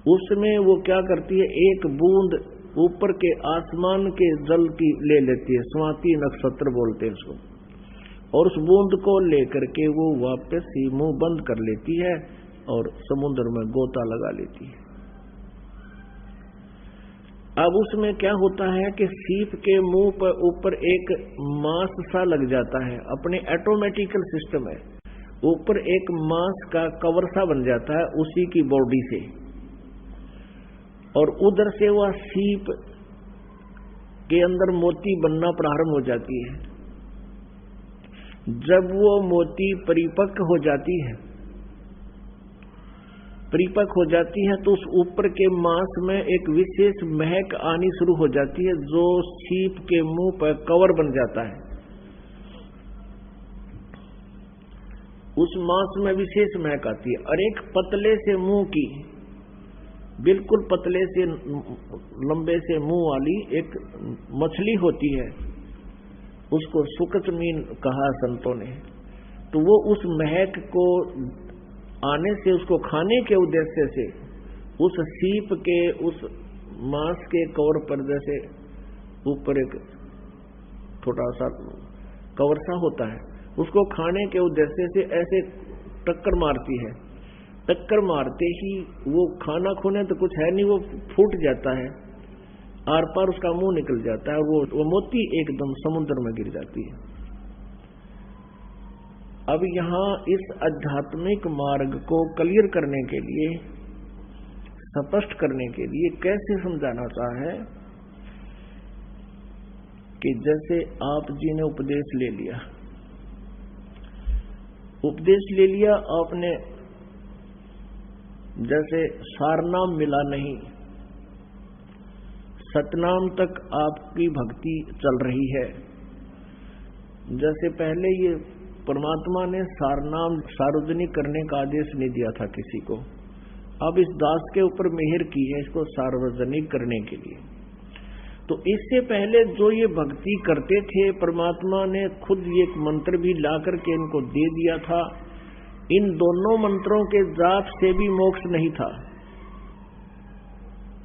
उसमें वो क्या करती है, एक बूंद ऊपर के आसमान के जल की ले लेती है, स्वाति नक्षत्र बोलते हैं उसको, और उस बूंद को लेकर के वो वापस ही मुंह बंद कर लेती है और समुद्र में गोता लगा लेती है। अब उसमें क्या होता है कि सीप के मुंह पर ऊपर एक मांस सा लग जाता है, अपने ऑटोमेटिकल सिस्टम है, ऊपर एक मांस का कवर सा बन जाता है उसी की बॉडी से, और उधर से वह सीप के अंदर मोती बनना प्रारंभ हो जाती है। जब वो मोती परिपक्व हो जाती है, तो उस ऊपर के मांस में एक विशेष महक आनी शुरू हो जाती है, जो सीप के मुंह पर कवर बन जाता है। उस मांस में विशेष महक आती है, और एक पतले से मुंह की, बिल्कुल पतले से लंबे से मुंह वाली एक मछली होती है, उसको सुकचमीन कहा संतों ने। तो वो उस महक को आने से, उसको खाने के उद्देश्य से, उस सीप के उस मांस के कवर पर जैसे ऊपर एक छोटा सा कवर सा होता है, उसको खाने के उद्देश्य से ऐसे टक्कर मारती है। टक्कर मारते ही वो खाना खोने तो कुछ है नहीं, वो फूट जाता है, आर पार उसका मुंह निकल जाता है, वो मोती एकदम समुद्र में गिर जाती है। अब यहाँ इस आध्यात्मिक मार्ग को क्लियर करने के लिए, स्पष्ट करने के लिए कैसे समझाना चाहे कि जैसे आप जी ने उपदेश ले लिया, आपने जैसे सारनाम मिला नहीं, सतनाम तक आपकी भक्ति चल रही है। जैसे पहले ये परमात्मा ने सारनाम सार्वजनिक करने का आदेश नहीं दिया था किसी को, अब इस दास के ऊपर मेहर की है इसको सार्वजनिक करने के लिए। तो इससे पहले जो ये भक्ति करते थे, परमात्मा ने खुद एक मंत्र भी ला करके इनको दे दिया था। इन दोनों मंत्रों के जाप से भी मोक्ष नहीं था,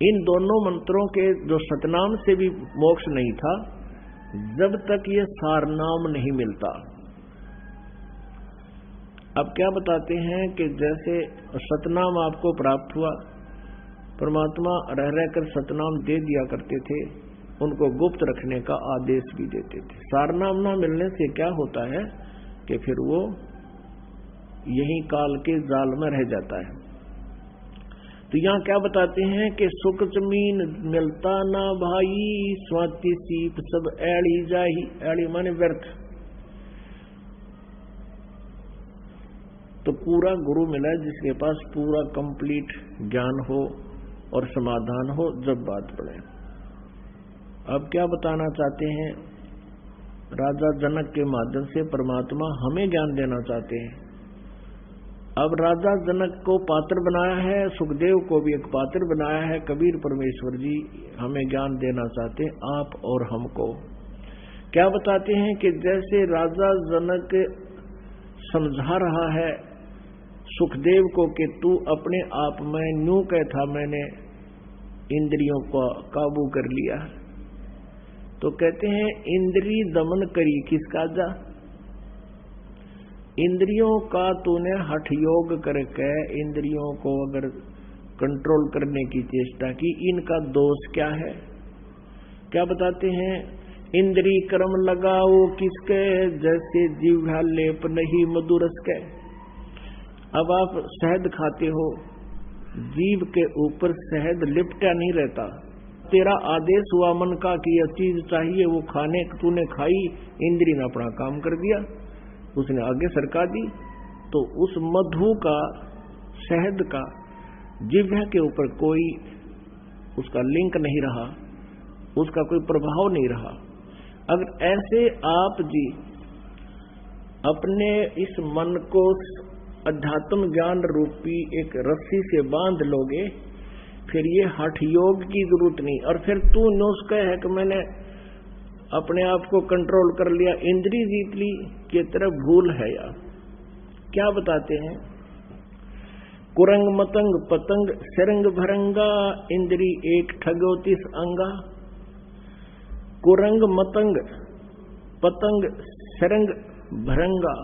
इन दोनों मंत्रों के जो सतनाम से भी मोक्ष नहीं था, जब तक ये सारनाम नहीं मिलता। अब क्या बताते हैं कि जैसे सतनाम आपको प्राप्त हुआ, परमात्मा रह रहकर सतनाम दे दिया करते थे, उनको गुप्त रखने का आदेश भी देते थे। सारनाम ना मिलने से क्या होता है कि फिर वो यही काल के जाल में रह जाता है। तो यहाँ क्या बताते हैं कि सुख जमीन मिलता ना भाई, स्वाति सीप सब ऐड़ी जाही। ऐड़ी माने व्यर्थ। तो पूरा गुरु मिला है जिसके पास पूरा कंप्लीट ज्ञान हो और समाधान हो जब बात पड़े। अब क्या बताना चाहते हैं, राजा जनक के माध्यम से परमात्मा हमें ज्ञान देना चाहते हैं। अब राजा जनक को पात्र बनाया है, सुखदेव को भी एक पात्र बनाया है, कबीर परमेश्वर जी हमें ज्ञान देना चाहते हैं, आप और हमको। क्या बताते हैं कि जैसे राजा जनक समझा रहा है सुखदेव को कि तू अपने आप में न्यू कहता मैंने इंद्रियों को काबू कर लिया, तो कहते हैं इंद्री दमन करी किसका जा, इंद्रियों का तूने हठ योग करके इंद्रियों को अगर कंट्रोल करने की चेष्टा की, इनका दोष क्या है। क्या बताते हैं, इंद्री कर्म लगाओ किसके, जैसे जीवा लेप नहीं मधुरस के। अब आप शहद खाते हो, जीभ के ऊपर शहद लिपटा नहीं रहता, तेरा आदेश हुआ मन का कि यह चीज चाहिए, वो खाने तूने खाई, इंद्री ने अपना काम कर दिया, उसने आगे सरका दी, तो उस मधु का, शहद का जिह्वा के ऊपर कोई उसका लिंक नहीं रहा, उसका कोई प्रभाव नहीं रहा। अगर ऐसे आप जी अपने इस मन को अध्यात्म ज्ञान रूपी एक रस्सी से बांध लोगे, फिर ये हठ योग की जरूरत नहीं। और फिर तू नुस्खा है कि मैंने अपने आप को कंट्रोल कर लिया, इंद्री जीत ली, की तरह भूल है यार। क्या बताते हैं, कुरंग मतंग पतंग सरंग भरंगा, इंद्री एक ठगोतीस अंगा। कुरंग मतंग पतंग सरंग भरंगा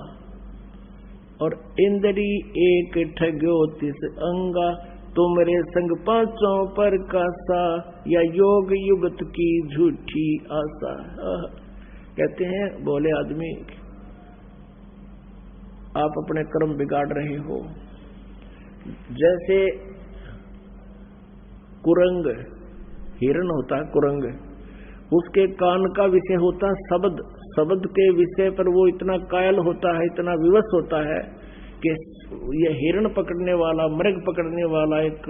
और इंद्री एक ठगोतीस अंगा, तुमरे संग पांचों पर कासा, या योग युगत की झूठी आशा। कहते हैं बोले आदमी आप अपने कर्म बिगाड़ रहे हो। जैसे कुरंग, हिरण होता है कुरंग, उसके कान का विषय होता है शब्द, शब्द के विषय पर वो इतना कायल होता है, इतना विवश होता है कि ये हिरण पकड़ने वाला, मृग पकड़ने वाला एक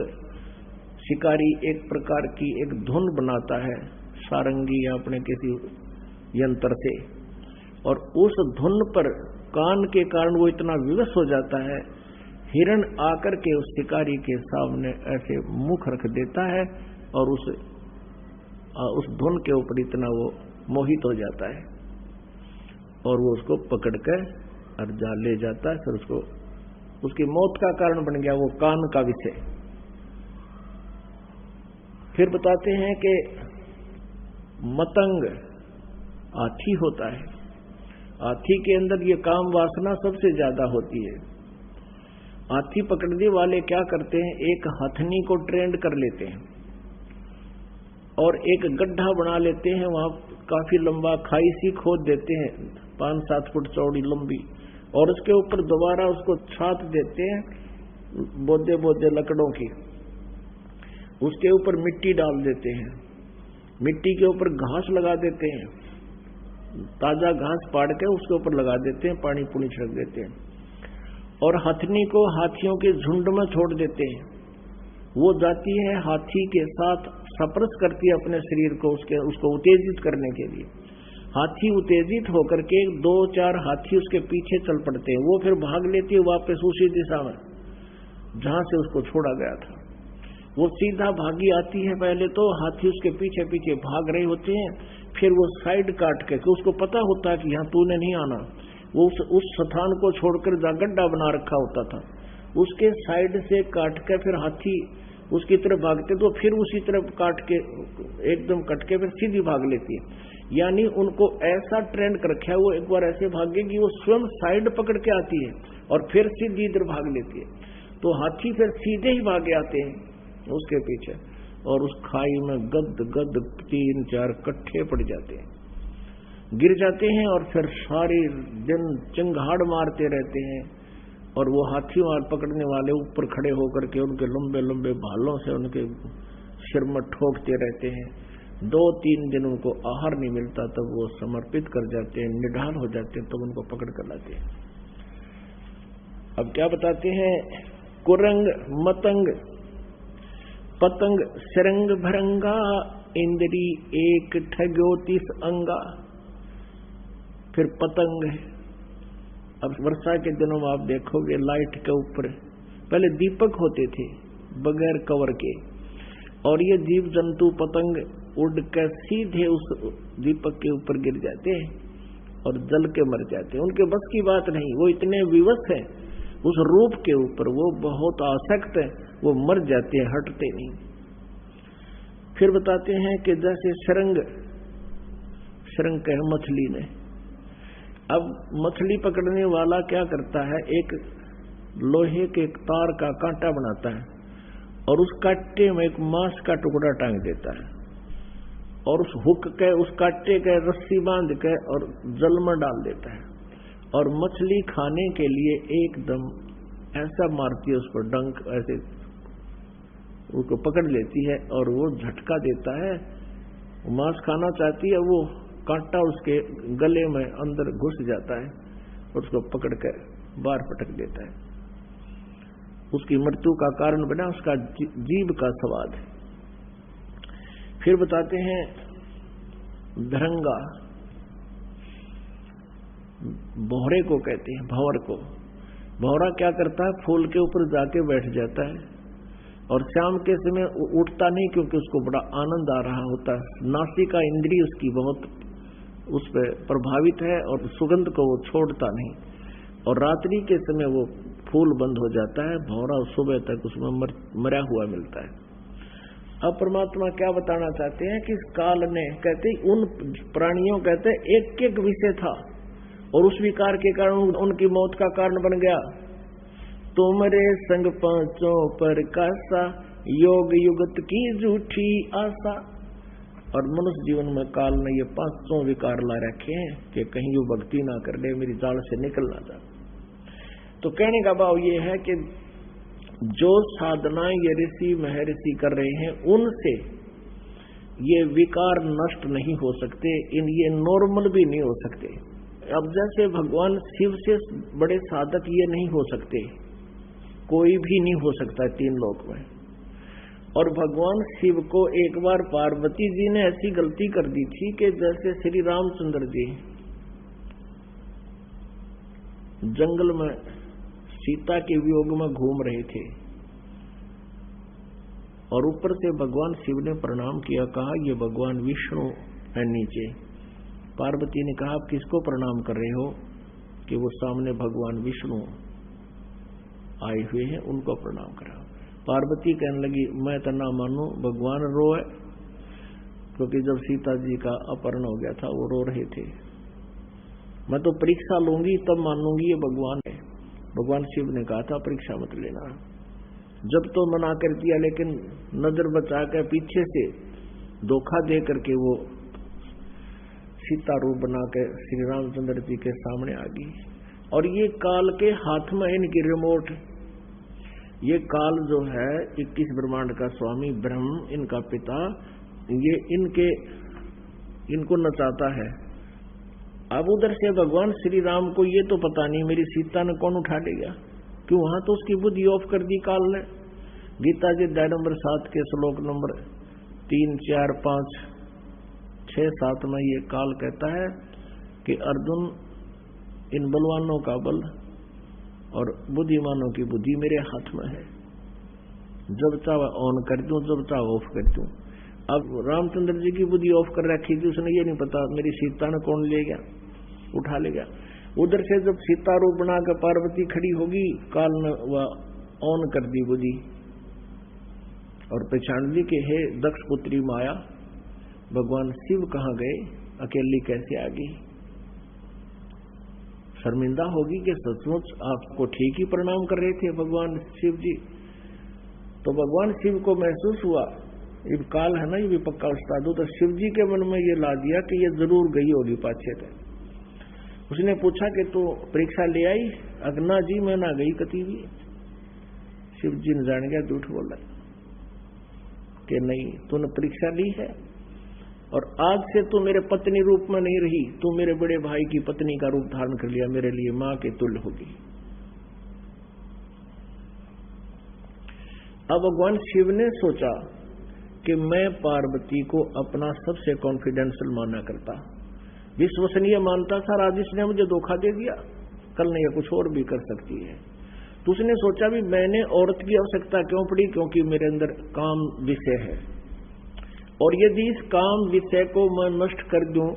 शिकारी एक प्रकार की एक धुन बनाता है सारंगी या अपने किसी यंत्र से, और उस धुन पर कान के कारण वो इतना विवश हो जाता है, हिरण आकर के उस शिकारी के सामने ऐसे मुख रख देता है और उस धुन के ऊपर इतना वो मोहित हो जाता है और वो उसको पकड़कर और जा ले जाता है। फिर उसको उसकी मौत का कारण बन गया वो कान का विषय। फिर बताते हैं कि मतंग हाथी होता है, हाथी के अंदर ये काम वासना सबसे ज्यादा होती है। हाथी पकड़ने वाले क्या करते हैं, एक हथनी को ट्रेंड कर लेते हैं और एक गड्ढा बना लेते हैं, वहां काफी लंबा खाई सी खोद देते हैं, 5-7 फुट चौड़ी लंबी, और उसके ऊपर दोबारा उसको छात देते हैं बोदे बोदे लकड़ों की, उसके ऊपर मिट्टी डाल देते हैं, मिट्टी के ऊपर घास लगा देते हैं, ताजा घास पाड़ के उसके ऊपर लगा देते हैं, पानी पुनी छिड़क देते हैं, और हथनी को हाथियों के झुंड में छोड़ देते हैं। वो जाती है हाथी के साथ सप्रस करती है अपने शरीर को, उसको उत्तेजित करने के लिए। हाथी उत्तेजित होकर के 2-4 हाथी उसके पीछे चल पड़ते हैं, वो फिर भाग लेती है वापस उसी दिशा में जहां से उसको छोड़ा गया था। वो सीधा भागी आती है, पहले तो हाथी उसके पीछे पीछे भाग रहे होते हैं, फिर वो साइड काट के, उसको पता होता है कि यहाँ तूने नहीं आना, वो उस स्थान को छोड़कर जहाँ गड्ढा बना रखा होता था उसके साइड से काट के फिर हाथी उसकी तरफ भागते, तो फिर उसी तरफ काट के एकदम कट के फिर सीधी भाग लेती है। यानी उनको ऐसा ट्रेंड कर रखा है, वो एक बार ऐसे भागेगी वो स्वयं साइड पकड़ के आती है और फिर सीधी इधर भाग लेती है। तो हाथी फिर सीधे ही भागे आते हैं उसके पीछे, और उस खाई में गद गद 3-4 कट्ठे पड़ जाते हैं, गिर जाते हैं, और फिर सारे दिन चिंगाड़ मारते रहते हैं। और वो हाथी मार पकड़ने वाले ऊपर खड़े होकर के उनके लंबे लंबे भालों से उनके सिर में ठोकते रहते हैं। 2-3 दिन उनको आहार नहीं मिलता, तब वो समर्पित कर जाते हैं, निढाल हो जाते हैं, तब उनको पकड़ कर लाते हैं। अब क्या बताते हैं, कुरंग मतंग पतंग सिरंग भरंगा, इंद्री एक ठग्यो 30 अंगा। फिर पतंग, अब वर्षा के दिनों में आप देखोगे लाइट के ऊपर पहले दीपक होते थे बगैर कवर के, और ये जीव जंतु पतंग उड़ कर सीधे उस दीपक के ऊपर गिर जाते हैं और जल के मर जाते हैं। उनके बस की बात नहीं, वो इतने विवश हैं उस रूप के ऊपर, वो बहुत आसक्त है, वो मर जाते हैं, हटते नहीं। फिर बताते हैं कि जैसे शरंग कहे मछली ने, अब मछली पकड़ने वाला क्या करता है, एक लोहे के तार का कांटा बनाता है और उस कांटे में एक मांस का टुकड़ा टांग देता है, और उस हुक के उस कांटे के रस्सी बांध के और जल में डाल देता है, और मछली खाने के लिए एकदम ऐसा मारती है उस पर डंक, ऐसे उसको पकड़ लेती है और वो झटका देता है, मांस खाना चाहती है, वो कांटा उसके गले में अंदर घुस जाता है और उसको पकड़ कर बाहर पटक देता है। उसकी मृत्यु का कारण बना उसका जीभ का स्वाद। फिर बताते हैं धरंगा, भौरे को कहते हैं, भंवर को। भौरा क्या करता है, फूल के ऊपर जाके बैठ जाता है और शाम के समय उठता नहीं, क्योंकि उसको बड़ा आनंद आ रहा होता है, नासिका इंद्री उसकी बहुत उस पर प्रभावित है और सुगंध को वो छोड़ता नहीं, और रात्रि के समय वो फूल बंद हो जाता है, भौरा सुबह तक उसमें मरा हुआ मिलता है। अब परमात्मा क्या बताना चाहते हैं कि इस काल ने, कहते उन प्राणियों, कहते एक एक विषय था और उस विकार के कारण उनकी मौत का कारण बन गया। तुमरे संग पांचों पर कासा, योग युगत की झूठी आशा। और मनुष्य जीवन में काल ने ये 500 विकार ला रखे हैं कि कहीं वो भक्ति ना कर ले, मेरी जाल से निकल ना जाए। तो कहने का भाव ये है कि जो साधनाएं ये ऋषि महर्षि कर रहे हैं, उनसे ये विकार नष्ट नहीं हो सकते, ये नॉर्मल भी नहीं हो सकते। अब जैसे भगवान शिव से बड़े साधक ये नहीं हो सकते, कोई भी नहीं हो सकता 3 लोक में। और भगवान शिव को एक बार पार्वती जी ने ऐसी गलती कर दी थी कि जैसे श्री रामचंद्र जी जंगल में सीता के वियोग में घूम रहे थे और ऊपर से भगवान शिव ने प्रणाम किया, कहा ये भगवान विष्णु है नीचे। पार्वती ने कहा आप किसको प्रणाम कर रहे हो, कि वो सामने भगवान विष्णु आए हुए हैं, उनको प्रणाम करा। पार्वती कहने लगी मैं तो ना मानू, भगवान रोए, क्योंकि जब सीता जी का अपहरण हो गया था वो रो रहे थे, मैं तो परीक्षा लूंगी तब मानूंगी ये भगवान है। भगवान शिव ने कहा था परीक्षा मत लेना, जब तो मना कर दिया, लेकिन नजर बचा कर पीछे से धोखा दे करके वो सीता रूप बना के श्री रामचंद्र जी के सामने आ गई। और ये काल के हाथ में इनकी रिमोट। ये काल जो है 21 ब्रह्मांड का स्वामी ब्रह्म, इनका पिता, ये इनको नचाता है। अब उधर से भगवान श्री राम को ये तो पता नहीं मेरी सीता ने कौन उठा ले गया, क्यों वहां तो उसकी बुद्धि ऑफ कर दी काल ने। गीता जी अध्याय नंबर 7 के श्लोक नंबर 3, 4, 5, 6, 7 में ये काल कहता है कि अर्जुन, इन बलवानों का बल और बुद्धिमानों की बुद्धि मेरे हाथ में है, जब चाहे ऑन कर दूं, जब चाहे ऑफ कर दूं। अब रामचंद्र जी की बुद्धि ऑफ कर रखी थी, उसने ये नहीं पता मेरी सीता ने कौन ले गया, उठा ले गया। उधर से जब सीता रूप बनाकर पार्वती खड़ी होगी, काल ने वह ऑन कर दी बुद्धि और पहचान ली कि हे दक्ष पुत्री माया, भगवान शिव कहाँ गए, अकेली कैसे आ गई। शर्मिंदा होगी कि सचमुच आपको ठीक ही प्रणाम कर रहे थे भगवान शिव जी। तो भगवान शिव को महसूस हुआ, ये काल है ना, ये भी पक्का उस्ताद हो, तो शिव जी के मन में ये ला दिया कि ये जरूर गई होगी पाछे थे। उसने पूछा कि तू परीक्षा ले आई, अगना जी मैं ना गई कती भी। शिव जी ने जान गया झूठ बोला कि नहीं, तूने परीक्षा ली है और आज से तू मेरे पत्नी रूप में नहीं रही, तू मेरे बड़े भाई की पत्नी का रूप धारण कर लिया, मेरे लिए मां के तुल्य होगी। अब भगवान शिव ने सोचा कि मैं पार्वती को अपना सबसे कॉन्फिडेंशियल माना करता, विश्वसनीय मानता था। राजेश ने मुझे धोखा दे दिया, कल नहीं कुछ और भी कर सकती है। तो उसने सोचा भी मैंने औरत की आवश्यकता क्यों पड़ी, क्योंकि मेरे अंदर काम विषय है, और यदि इस काम विषय को मैं नष्ट कर दूं,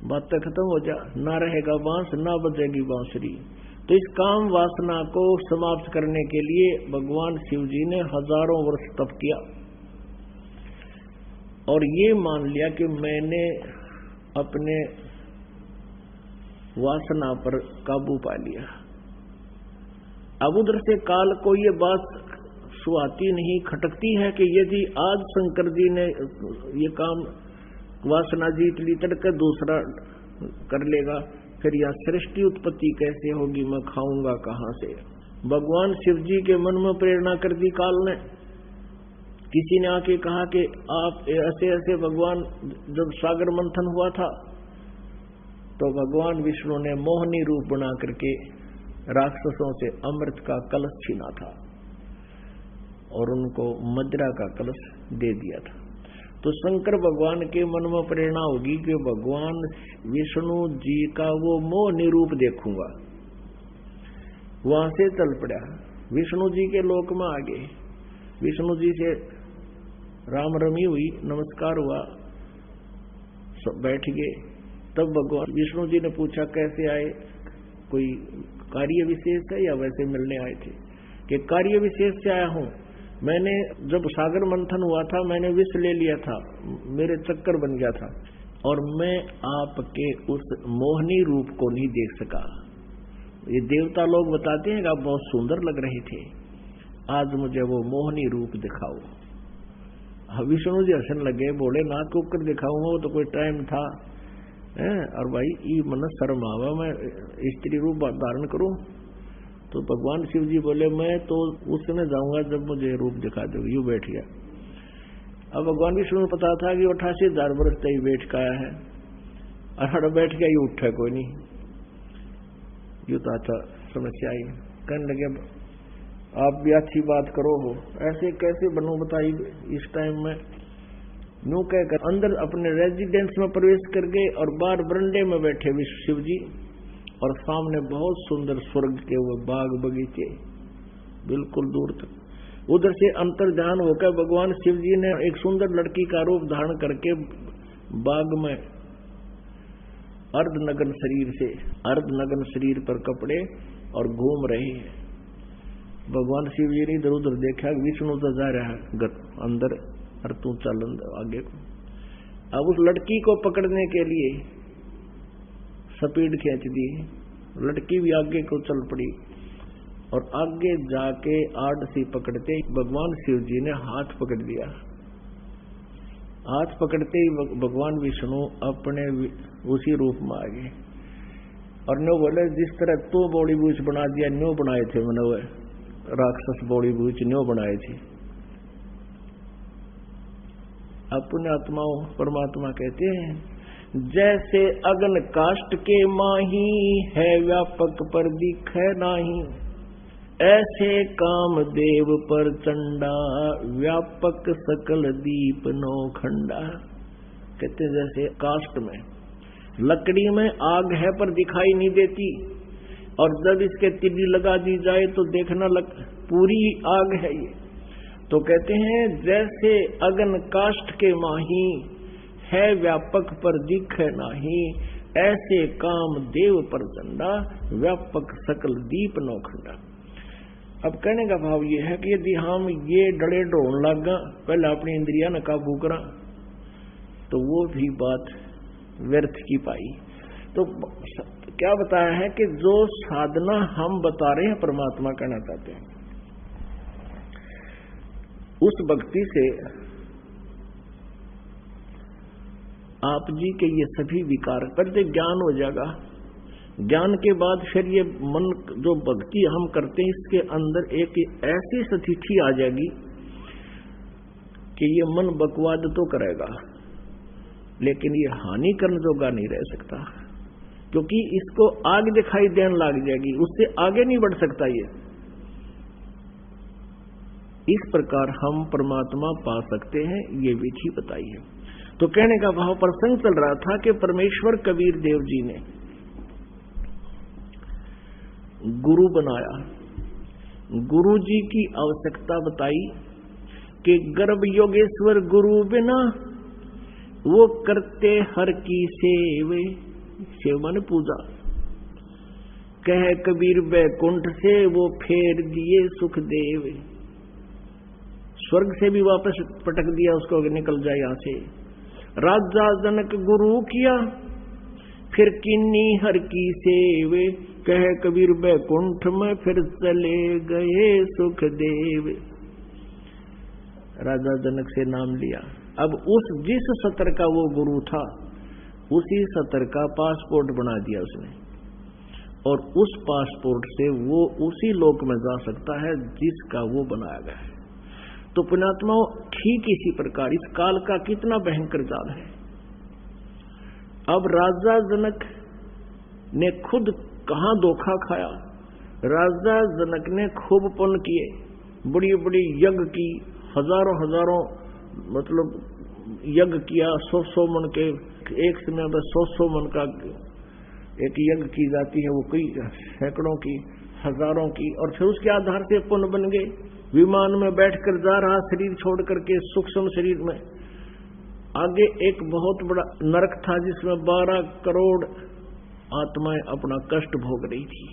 बातें खत्म हो जा, ना रहेगा बांस ना बजेगी बांसुरी। तो इस काम वासना को समाप्त करने के लिए भगवान शिव जी ने हजारों वर्ष तप किया और ये मान लिया कि मैंने अपने वासना पर काबू पा लिया। अब उधर से काल को ये बात सुहाती नहीं, खटकती है कि यदि आज शंकर जी ने ये काम वासना जीत ली, तड़के दूसरा कर लेगा, फिर यह सृष्टि उत्पत्ति कैसे होगी, मैं खाऊंगा कहां से। भगवान शिव जी के मन में प्रेरणा कर दी काल ने। किसी ने आके कहा कि आप ऐसे ऐसे, भगवान जब सागर मंथन हुआ था तो भगवान विष्णु ने मोहनी रूप बना करके राक्षसों से अमृत का कलश छीना था और उनको मदिरा का कलश दे दिया था। तो शंकर भगवान के मन में प्रेरणा होगी कि भगवान विष्णु जी का वो मोहनी रूप देखूंगा। वहां से चल पड़ा, विष्णु जी के लोक में आ गए। विष्णु जी से राम रमी हुई, नमस्कार हुआ, सब बैठ गए। तब भगवान विष्णु जी ने पूछा कैसे आए, कोई कार्य विशेष है या वैसे मिलने आए थे? कि कार्य विशेष से आया हूं, मैंने जब सागर मंथन हुआ था मैंने विष ले लिया था, मेरे चक्कर बन गया था और मैं आपके उस मोहनी रूप को नहीं देख सका। ये देवता लोग बताते हैं कि आप बहुत सुंदर लग रहे थे, आज मुझे वो मोहनी रूप दिखाओ। विष्णु जी हंसने लगे, बोले ना क्यों कर दिखाऊंगा, वो तो कोई टाइम था और भाई ये मन शर्म आवा मैं स्त्री रूप धारण करूं। तो भगवान शिव जी बोले मैं तो उस समय जाऊंगा जब मुझे रूप दिखा दोगे। यूं बैठ गया। अब भगवान विष्णु को पता था कि 88,000 वर्ष तक बैठ का आया है और बैठ गया, ये उठा कोई नहीं। यू तो अच्छा समस्या आई। कहने लगे आप भी अच्छी बात करो हो, ऐसे कैसे बनूं बताइए इस टाइम में। यूं कहकर अंदर अपने रेजिडेंस में प्रवेश कर गए और बाहर बरंडे में बैठे शिव जी और सामने बहुत सुंदर स्वर्ग के वो बाग बगीचे बिल्कुल दूर तक। उधर से अंतर ध्यान होकर भगवान शिव जी ने एक सुंदर लड़की का रूप धारण करके बाग में अर्धनग्न शरीर से अर्धनग्न शरीर पर कपड़े और घूम रहे हैं। भगवान शिव जी ने इधर उधर देखा, विष्णु तो जा रहा है अंदर और तू चल आगे को। अब उस लड़की को पकड़ने के लिए स्पीड खींच दी, लड़की भी आगे को चल पड़ी और आगे जाके आड़ से पकड़ते भगवान शिव जी ने हाथ पकड़ दिया। हाथ पकड़ते ही भगवान विष्णु अपने उसी रूप में आ गए। और न्यो बोले जिस तरह तो बॉडी बूच बना दिया, न्यो बनाए थे मैंने राक्षस बॉडी बूच न्यो बनाए थे। अब पुण्यात्माओं परमात्मा कहते हैं जैसे अगन काष्ट के माही है व्यापक पर दिखे नाही, ऐसे काम देव पर चंडा व्यापक सकल दीप नौ खंडा। कहते हैं जैसे काष्ट में लकड़ी में आग है पर दिखाई नहीं देती, और जब इसके तिल्ली लगा दी जाए तो देखना पूरी आग है ये। तो कहते हैं जैसे अगन काष्ठ के माही है व्यापक पर दिखे नाही, ऐसे काम देव पर चंडा व्यापक सकल दीप नौखंडा। अब कहने का भाव ये है कि यदि हम ये डरे ढोन लगा पहले अपनी इंद्रिया न काबू करा तो वो भी बात व्यर्थ की पाई। तो क्या बताया है कि जो साधना हम बता रहे हैं परमात्मा कहना चाहते हैं, उस भक्ति से आप जी के ये सभी विकार पहले ज्ञान हो जाएगा। ज्ञान के बाद फिर ये मन जो भक्ति हम करते हैं इसके अंदर एक ऐसी स्थिति आ जाएगी कि ये मन बकवाद तो करेगा लेकिन ये हानि करने जोगा नहीं रह सकता, क्योंकि इसको आग दिखाई देने लग जाएगी, उससे आगे नहीं बढ़ सकता ये। इस प्रकार हम परमात्मा पा सकते हैं, ये विधि बताई है। तो कहने का भाव प्रसंग चल रहा था कि परमेश्वर कबीर देव जी ने गुरु बनाया, गुरु जी की आवश्यकता बताई कि गर्भ योगेश्वर गुरु बिना वो करते हर की सेवे, सेवा ने पूजा। कह कबीर बैकुंठ से वो फेर दिए सुख देव, स्वर्ग से भी वापस पटक दिया उसको, निकल जाए यहां से। राजा जनक गुरु किया फिर किन्नी हर की सेवे, कह कबीर बैकुंठ में फिर चले गए सुख देव। राजा जनक से नाम लिया। अब उस जिस सत्र का वो गुरु था उसी सत्र का पासपोर्ट बना दिया उसने, और उस पासपोर्ट से वो उसी लोक में जा सकता है जिसका वो बनाया गया है। तो पुण्यात्माओं ठीक इसी प्रकार इस काल का कितना भयंकर जाल है। अब राजा जनक ने खुद कहां धोखा खाया। राजा जनक ने खूब पुण्य किए, बड़ी बड़ी यज्ञ की, हजारों मतलब यज्ञ किया, 100 मन के एक समय में 100 मन का एक यज्ञ की जाती है, वो कई सैकड़ों की, हजारों की, और फिर उसके आधार से पुण्य बन गए। विमान में बैठकर जा रहा शरीर छोड़ करके सूक्ष्म शरीर में, आगे एक बहुत बड़ा नरक था जिसमें 12 करोड़ आत्माएं अपना कष्ट भोग रही थी।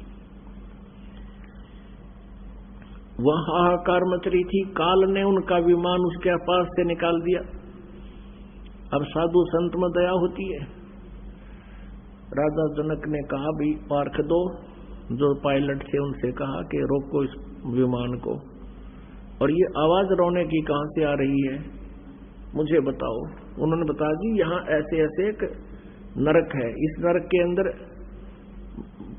वह हाहाकार मच रही थी। काल ने उनका विमान उसके पास से निकाल दिया। अब साधु संत में दया होती है। राजा जनक ने कहा भी पार्ख दो, जो पायलट थे उनसे कहा कि रोको इस विमान को, और ये आवाज रोने की कहां से आ रही है मुझे बताओ। उन्होंने बताया जी यहाँ ऐसे ऐसे एक नरक है, इस नरक के अंदर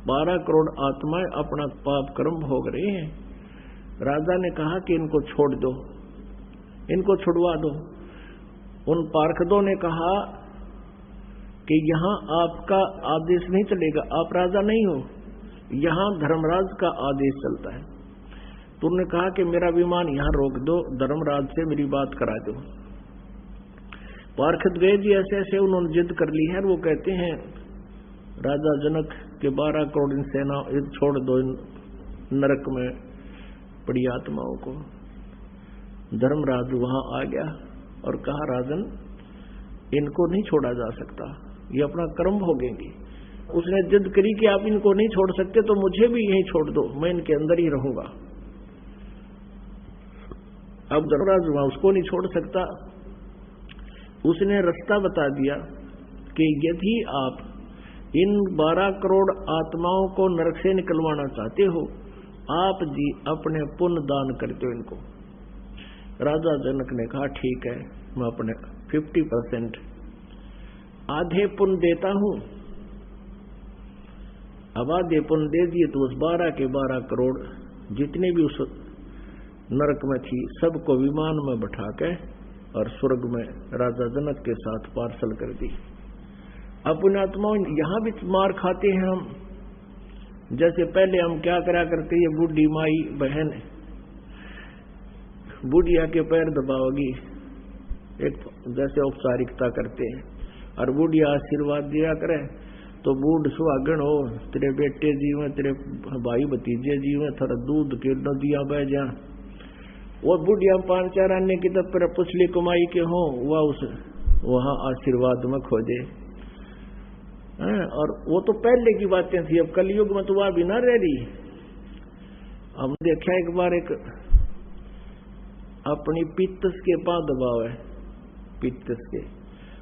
12 करोड़ आत्माएं अपना पाप कर्म भोग रहे हैं। राजा ने कहा कि इनको छोड़ दो, इनको छुड़वा दो। उन पार्षदों ने कहा कि यहाँ आपका आदेश नहीं चलेगा, आप राजा नहीं हो, यहाँ धर्मराज का आदेश चलता है। तो उन्होंने कहा कि मेरा विमान यहाँ रोक दो, धर्मराज से मेरी बात करा दो। पार्षद गए जी, ऐसे ऐसे उन्होंने जिद कर ली है। वो कहते हैं राजा जनक के 12 करोड़ सेना छोड़ दो इन नरक में पड़ी आत्माओं को। धर्मराज वहां आ गया और कहा राजन इनको नहीं छोड़ा जा सकता, ये अपना कर्म भोगेंगे। उसने जिद करी कि आप इनको नहीं छोड़ सकते तो मुझे भी यहीं छोड़ दो, मैं इनके अंदर ही रहूंगा। अब धर्मराज वहां उसको नहीं छोड़ सकता। उसने रास्ता बता दिया कि यदि आप इन 12 करोड़ आत्माओं को नरक से निकलवाना चाहते हो, आप जी अपने पुण्य दान कर दो इनको। राजा जनक ने कहा ठीक है, मैं अपने 50% आधे पुण्य देता हूं। अब आधे पुण्य दे दिए तो उस 12 के 12 करोड़ जितने भी उस नरक में थी सबको विमान में बैठा के और स्वर्ग में राजा जनक के साथ पार्सल कर दी। अपने आत्माओं यहां भी मार खाते हैं हम। जैसे पहले हम क्या करा करते, ये बूढ़ी माई बहन बुढ़िया के पैर दबाओगी, एक जैसे औपचारिकता करते हैं, और बुढ़िया आशीर्वाद दिया करे तो बूढ़ सुहागण हो, तेरे बेटे जीवे, तेरे भाई भतीजे जीवे, थोड़ा दूध के नदियां बह जा। वो बुढ़िया 5-4 आने की तब पर पुछली कमाई के हो वह उस वहां आशीर्वाद में खोजे। और वो तो पहले की बातें थी, अब कलयुग में तो वह भी ना रह रही। हम देखा एक बार एक अपनी पित्तस के पांव दबाव है, पित्तस के,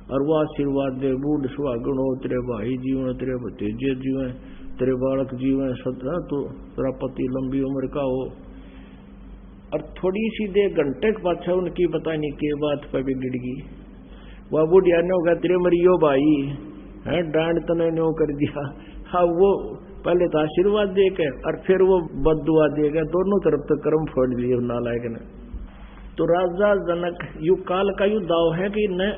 और वो आशीर्वाद दे, बूढ़ सुहागण हो, तेरे भाई जीवन, तेरे भतीजे जीवन, तेरे बालक जीवन, सदा तो तेरा पति लंबी उम्र का हो। और थोड़ी सी देर घंटे के पाछा उनकी पता नहीं के बात पर बिगड़ गई। वह बुढ़िया ने होगा तेरे मरियो भाई है, डांड तने नो कर दिया। हाँ, वो पहले तो आशीर्वाद दे के और फिर वो बद्दुआ देगा, दोनों तरफ तो कर्म फोड़ दिए नालायक ने। तो राजा जनक यु काल का यु दाव है कि न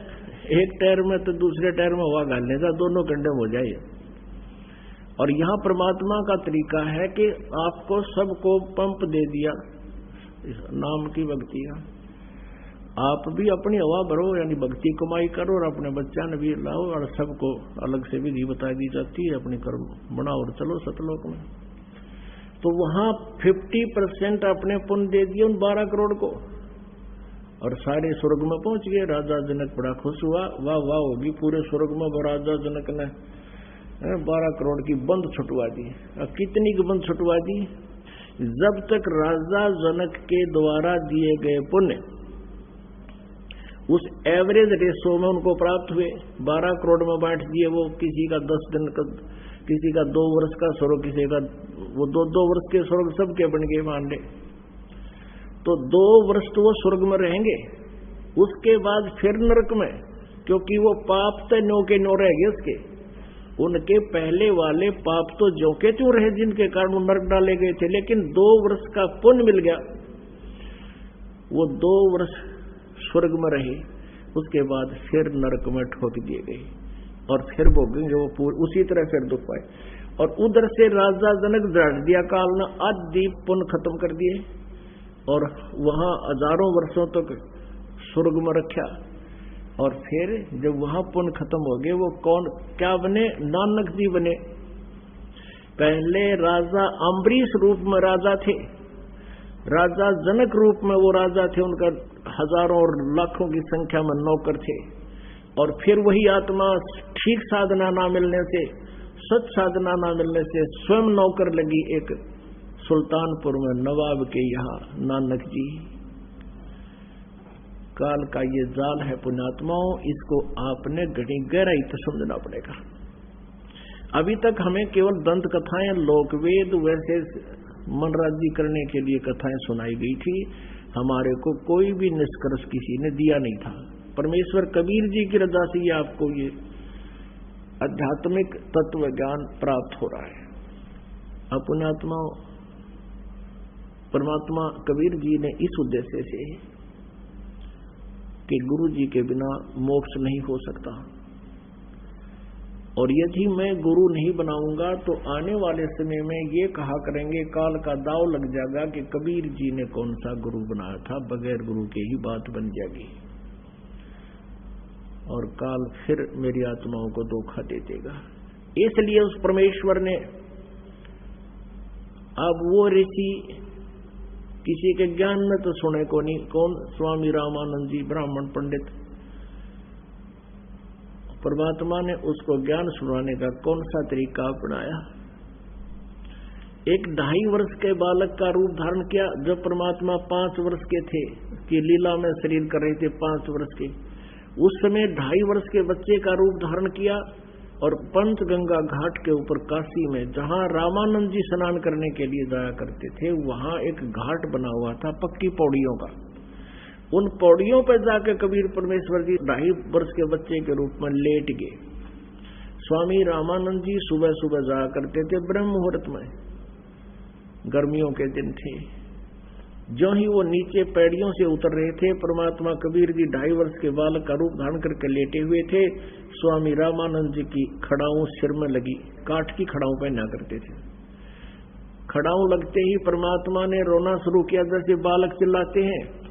एक टायर में तो दूसरे टायर में हवा गालने का, दोनों कंडम हो जाए। और यहाँ परमात्मा का तरीका है कि आपको सबको पंप दे दिया नाम की भक्ति का, आप भी अपनी हवा भरो, यानी भक्ति कमाई करो और अपने बच्चा ने भी लाओ, और सबको अलग से विधि बता दी जाती है, अपने कर्म बनाओ और चलो सतलोक में। तो वहां 50% अपने पुण्य दे दिए उन 12 करोड़ को, और सारे स्वर्ग में पहुंच गए। राजा जनक बड़ा खुश हुआ, वाह वाह होगी पूरे स्वर्ग में। राजा जनक ने 12 करोड़ की बंद छुटवा दी। कितनी की बंद छुटवा दी? जब तक राजा जनक के द्वारा दिए गए पुण्य उस एवरेज रेशो में उनको प्राप्त हुए, 12 करोड़ में बांट दिए। वो किसी का 10 दिन का, किसी का 2 वर्ष का स्वर्ग, किसी का वो 2 वर्ष के स्वर्ग सबके बन गए मान ले। तो 2 वर्ष तो वो स्वर्ग में रहेंगे, उसके बाद फिर नरक में, क्योंकि वो पाप तो नो के नो रह गए उसके। उनके पहले वाले पाप तो जो के त्यों रहे जिनके कारण वो नरक डाले गए थे, लेकिन 2 वर्ष का पुण्य मिल गया। वो 2 वर्ष स्वर्ग में रहे, उसके बाद फिर नरक में ठोक दिए गए और फिर भोगेंगे वो पूरे उसी तरह फिर दुख पाए। और उधर से राजा जनक दृढ़ दिया काल ने आदि पुण्य खत्म कर दिए और वहां हजारों वर्षों तक स्वर्ग में रखा। और फिर जब वहां पुण्य खत्म हो गए, वो कौन क्या बने? नानक जी बने। पहले राजा अम्बरीश रूप में राजा थे, राजा जनक रूप में वो राजा थे, उनका हजारों और लाखों की संख्या में नौकर थे। और फिर वही आत्मा ठीक साधना ना मिलने से, सच साधना ना मिलने से स्वयं नौकर लगी एक सुल्तानपुर में नवाब के यहाँ नानक जी। काल का ये जाल है पुण्यात्माओं, इसको आपने घड़ी गहराई से समझना पड़ेगा। अभी तक हमें केवल दंत कथाएं, लोकवेद वैसे मनराजी करने के लिए कथाएं सुनाई गई थी। हमारे को कोई भी निष्कर्ष किसी ने दिया नहीं था। परमेश्वर कबीर जी की रजा से आपको ये आध्यात्मिक तत्व ज्ञान प्राप्त हो रहा है। अपनात्मा परमात्मा कबीर जी ने इस उद्देश्य से कि गुरु जी के बिना मोक्ष नहीं हो सकता, और यदि मैं गुरु नहीं बनाऊंगा तो आने वाले समय में ये कहा करेंगे, काल का दाव लग जाएगा कि कबीर जी ने कौन सा गुरु बनाया था, बगैर गुरु के ही बात बन जाएगी और काल फिर मेरी आत्माओं को धोखा दे देगा। इसलिए उस परमेश्वर ने अब वो ऋषि किसी के ज्ञान में तो सुने को नहीं, कौन? स्वामी रामानंद जी ब्राह्मण पंडित। परमात्मा ने उसको ज्ञान सुनाने का कौन सा तरीका अपनाया? एक 2.5 वर्ष के बालक का रूप धारण किया। जब परमात्मा 5 वर्ष के थे कि लीला में शरीर कर रहे थे 5 वर्ष के, उस समय 2.5 वर्ष के बच्चे का रूप धारण किया और पंचगंगा घाट के ऊपर काशी में, जहां रामानंद जी स्नान करने के लिए जाया करते थे, वहां एक घाट बना हुआ था पक्की पौड़ियों का। उन पौड़ियों पर जाकर कबीर परमेश्वर जी 2.5 वर्ष के बच्चे के रूप में लेट गए स्वामी रामानंद जी सुबह सुबह जाया करते थे ब्रह्म मुहूर्त में, गर्मियों के दिन थे। जो ही वो नीचे पैड़ियों से उतर रहे थे, परमात्मा कबीर जी 2.5 वर्ष के बालक का रूप धारण करके लेटे हुए थे। स्वामी रामानंद जी की खड़ाऊं सिर में लगी, काठ की खड़ाऊं पहना करते थे। खड़ाऊं लगते ही परमात्मा ने रोना शुरू किया, जैसे बालक चिल्लाते हैं।